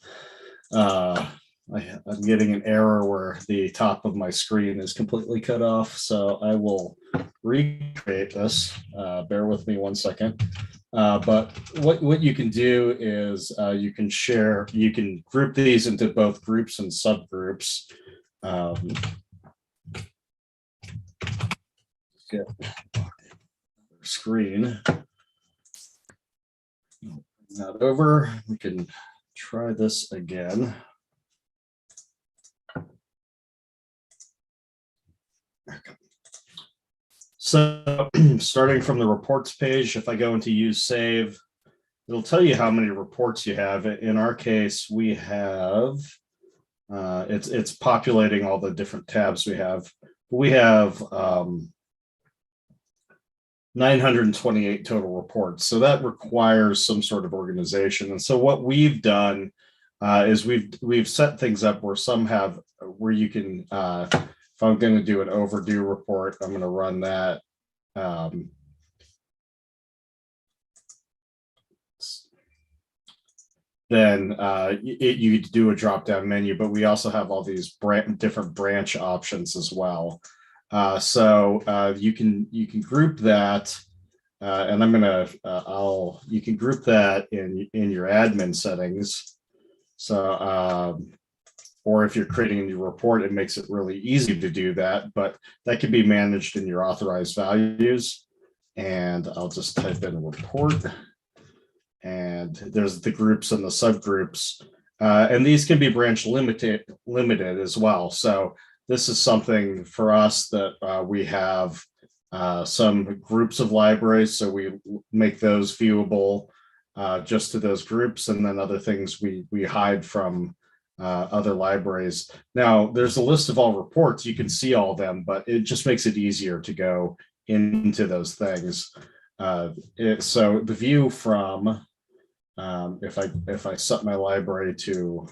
F: I'm getting an error where the top of my screen is completely cut off. So I will recreate this. Bear with me 1 second. But what you can do is you can group these into both groups and subgroups. Get screen. Bring that over. We can try this again. So starting from the reports page, if I go into use save, it'll tell you how many reports you have. In our case, we have, it's populating all the different tabs we have. We have 928 total reports. So that requires some sort of organization. And so what we've done is we've set things up where some have, where you can, if I'm going to do an overdue report, I'm going to run that. Then you do a drop-down menu, but we also have all these different branch options as well. So you can group that, and I'm gonna you can group that in your admin settings. So or if you're creating a new report, it makes it really easy to do that, but that can be managed in your authorized values. And I'll just type in report, and there's the groups and the subgroups, and these can be branch limited as well. So this is something for us that we have some groups of libraries, so we make those viewable. just to those groups, and then other things we hide from other libraries. Now, there's a list of all reports. You can see all of them, but it just makes it easier to go into those things. So the view from, if I set my library to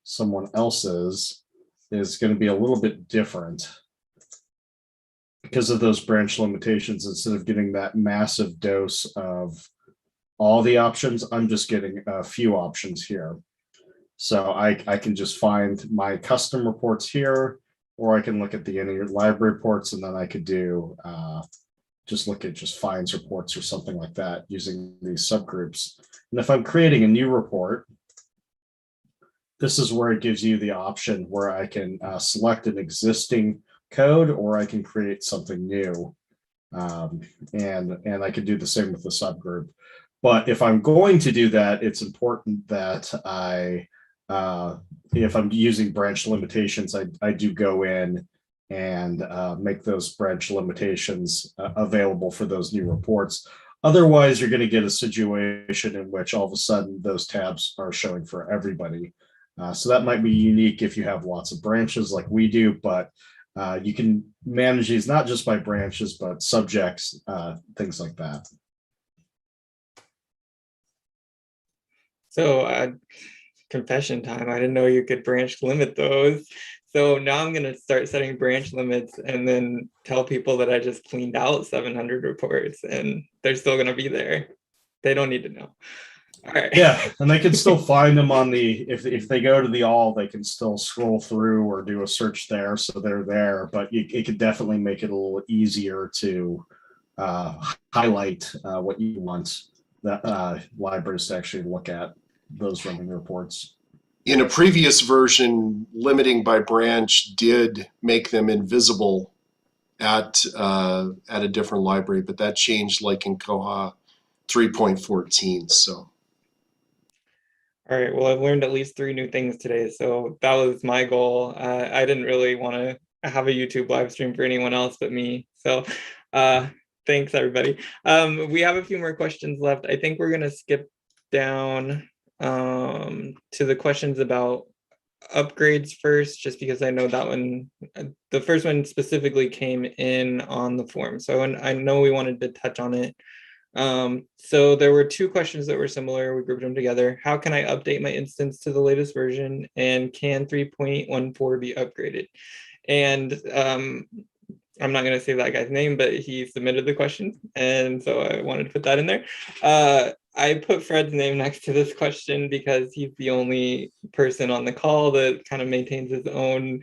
F: someone else's, is going to be a little bit different because of those branch limitations. Instead of getting that massive dose of all the options, I'm just getting a few options here. So I can just find my custom reports here, or I can look at the interlibrary reports, and then I could do just look at just finds reports or something like that using these subgroups. And if I'm creating a new report, this is where it gives you the option where I can select an existing code, or I can create something new. And I can do the same with the subgroup. But if I'm going to do that, it's important that if I'm using branch limitations, I do go in and make those branch limitations available for those new reports. Otherwise, you're going to get a situation in which all of a sudden those tabs are showing for everybody. So that might be unique if you have lots of branches like we do, but you can manage these not just by branches, but subjects, things like that.
A: So confession time, I didn't know you could branch limit those. So now I'm going to start setting branch limits and then tell people that I just cleaned out 700 reports and they're still going to be there. They don't need to know. All right.
F: Yeah, and they can still find them on the, if they go to the all, they can still scroll through or do a search there, so they're there. But it could definitely make it a little easier to highlight what you want the libraries to actually look at those running reports.
B: In a previous version, limiting by branch did make them invisible at a different library, but that changed like in Koha 3.14. So.
A: All right, well, I've learned at least 3 new things today, so that was my goal. I didn't really want to have a YouTube live stream for anyone else but me, so thanks, everybody. We have a few more questions left. I think we're going to skip down to the questions about upgrades first, just because I know that one, the first one specifically came in on the form, so I know we wanted to touch on it. So there were 2 questions that were similar. We grouped them together. How can I update my instance to the latest version? And can 3.14 be upgraded? And I'm not going to say that guy's name, but he submitted the question. And so I wanted to put that in there. I put Fred's name next to this question because he's the only person on the call that kind of maintains his own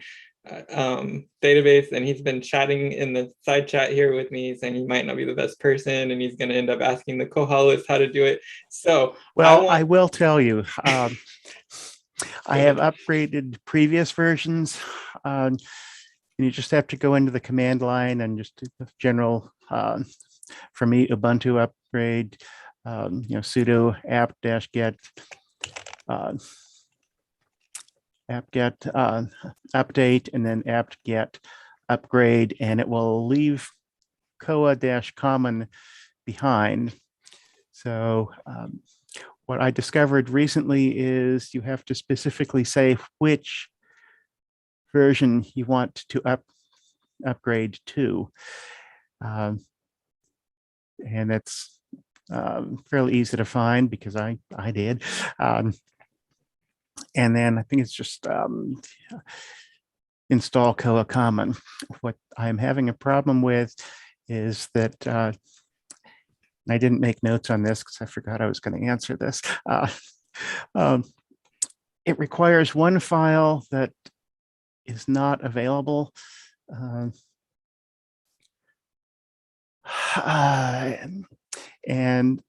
A: database, and he's been chatting in the side chat here with me saying he might not be the best person and he's going to end up asking the Koha list how to do it. So
C: well, I will tell you, I have upgraded previous versions. You just have to go into the command line and just do the general, for me, Ubuntu upgrade, sudo apt-get apt-get update, and then apt-get upgrade, and it will leave koha-common behind. So what I discovered recently is you have to specifically say which version you want to upgrade to. And that's fairly easy to find because I did. And then I think it's just install Koha Common. What I'm having a problem with is that I didn't make notes on this because I forgot I was going to answer this. It requires one file that is not available. And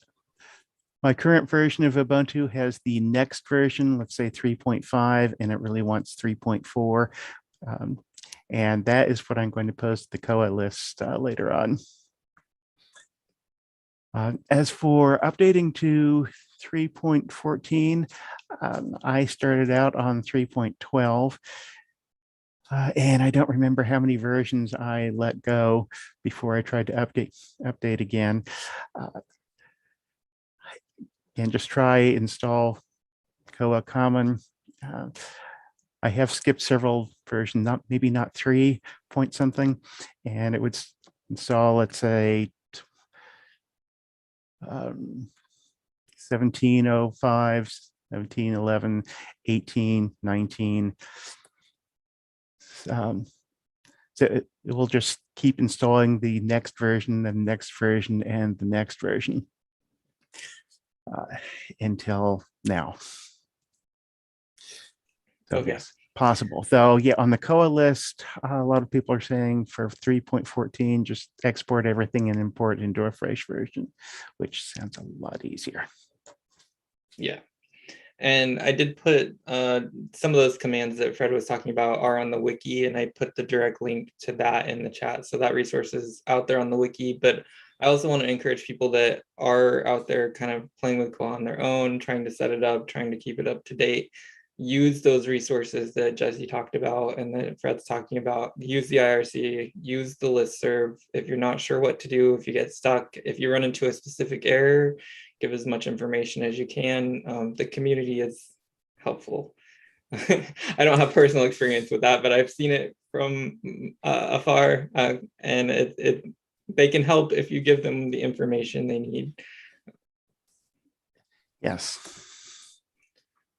C: my current version of Ubuntu has the next version, let's say 3.5, and it really wants 3.4. And that is what I'm going to post the Koha list later on. As for updating to 3.14, I started out on 3.12. And I don't remember how many versions I let go before I tried to update again. and just try install Koha Common. I have skipped several versions, maybe not 3 point something, and it would install, let's say, 1705, 1711, 18, 19. So it will just keep installing the next version, the next version, and the next version until now. So
A: Okay.
C: yes, possible. Though, yeah, on the Koha list, a lot of people are saying for 3.14, just export everything and import into a fresh version, which sounds a lot easier.
A: Yeah. And I did put some of those commands that Fred was talking about are on the wiki, and I put the direct link to that in the chat. So that resource is out there on the wiki. But I also want to encourage people that are out there kind of playing with Koha on their own, trying to set it up, trying to keep it up to date. Use those resources that Jesse talked about and that Fred's talking about. Use the IRC, use the listserv. If you're not sure what to do, if you get stuck, if you run into a specific error, give as much information as you can. The community is helpful. I don't have personal experience with that, but I've seen it from afar, and they can help if you give them the information they need.
C: Yes.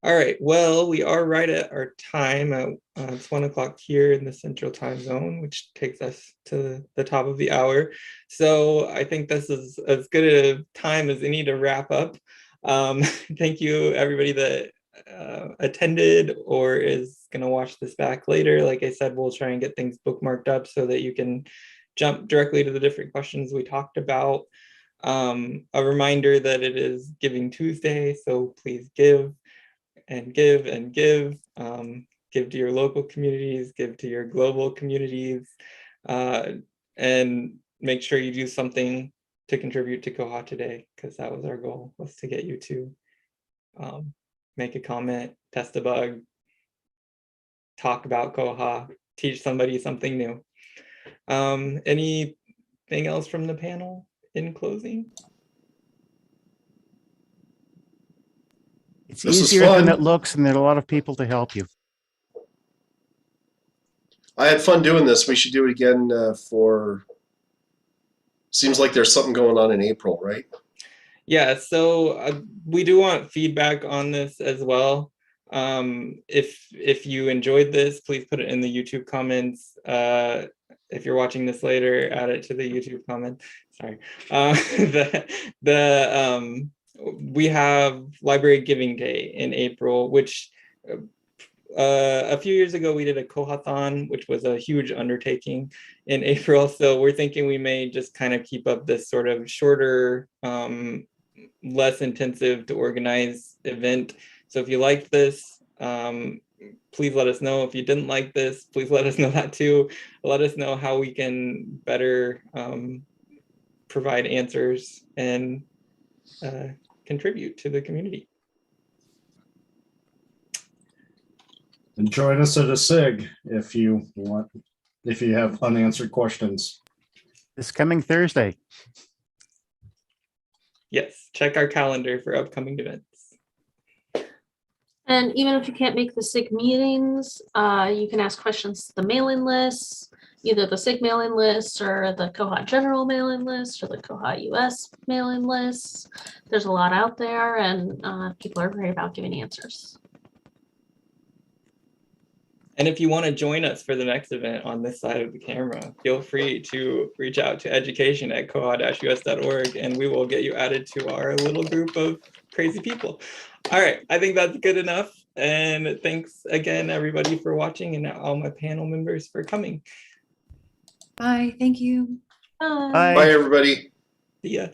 A: All right, well, we are right at our time. It's 1 o'clock here in the Central Time Zone, which takes us to the top of the hour. So I think this is as good a time as any to wrap up. Thank you, everybody that attended or is going to watch this back later. Like I said, we'll try and get things bookmarked up so that you can jump directly to the different questions we talked about. A reminder that it is Giving Tuesday, so please give and give and give. Give to your local communities, give to your global communities, and make sure you do something to contribute to Koha today, because that was our goal, was to get you to make a comment, test a bug, talk about Koha, teach somebody something new. Anything else from the panel in closing?
C: It's
B: This was
C: easier than
B: fun.
C: it looks, and there are a lot of people to help you.
B: I had fun doing this. We should do it again seems like there's something going on in April, right?
A: Yeah, so we do want feedback on this as well. If you enjoyed this, please put it in the YouTube comments. If you're watching this later, add it to the YouTube comment. Sorry. We have Library Giving Day in April, which a few years ago we did a Kohathon, which was a huge undertaking in April. So we're thinking we may just kind of keep up this sort of shorter, less intensive to organize event. So if you liked this, please let us know. If you didn't like this, please let us know that too. Let us know how we can better provide answers and contribute to the community.
F: And join us at a SIG if you want, if you have unanswered questions.
C: This coming Thursday.
A: Yes, check our calendar for upcoming events.
E: And even if you can't make the SIG meetings, you can ask questions to the mailing lists, either the SIG mailing list or the Koha general mailing list or the koha-US mailing lists. There's a lot out there, and people are great about giving answers.
A: And if you want to join us for the next event on this side of the camera, feel free to reach out to education@koha-us.org, and we will get you added to our little group of crazy people. All right, I think that's good enough. And thanks again, everybody, for watching, and all my panel members for coming.
D: Bye. Thank you.
E: Bye.
C: Bye.
B: Bye, everybody.
A: See ya.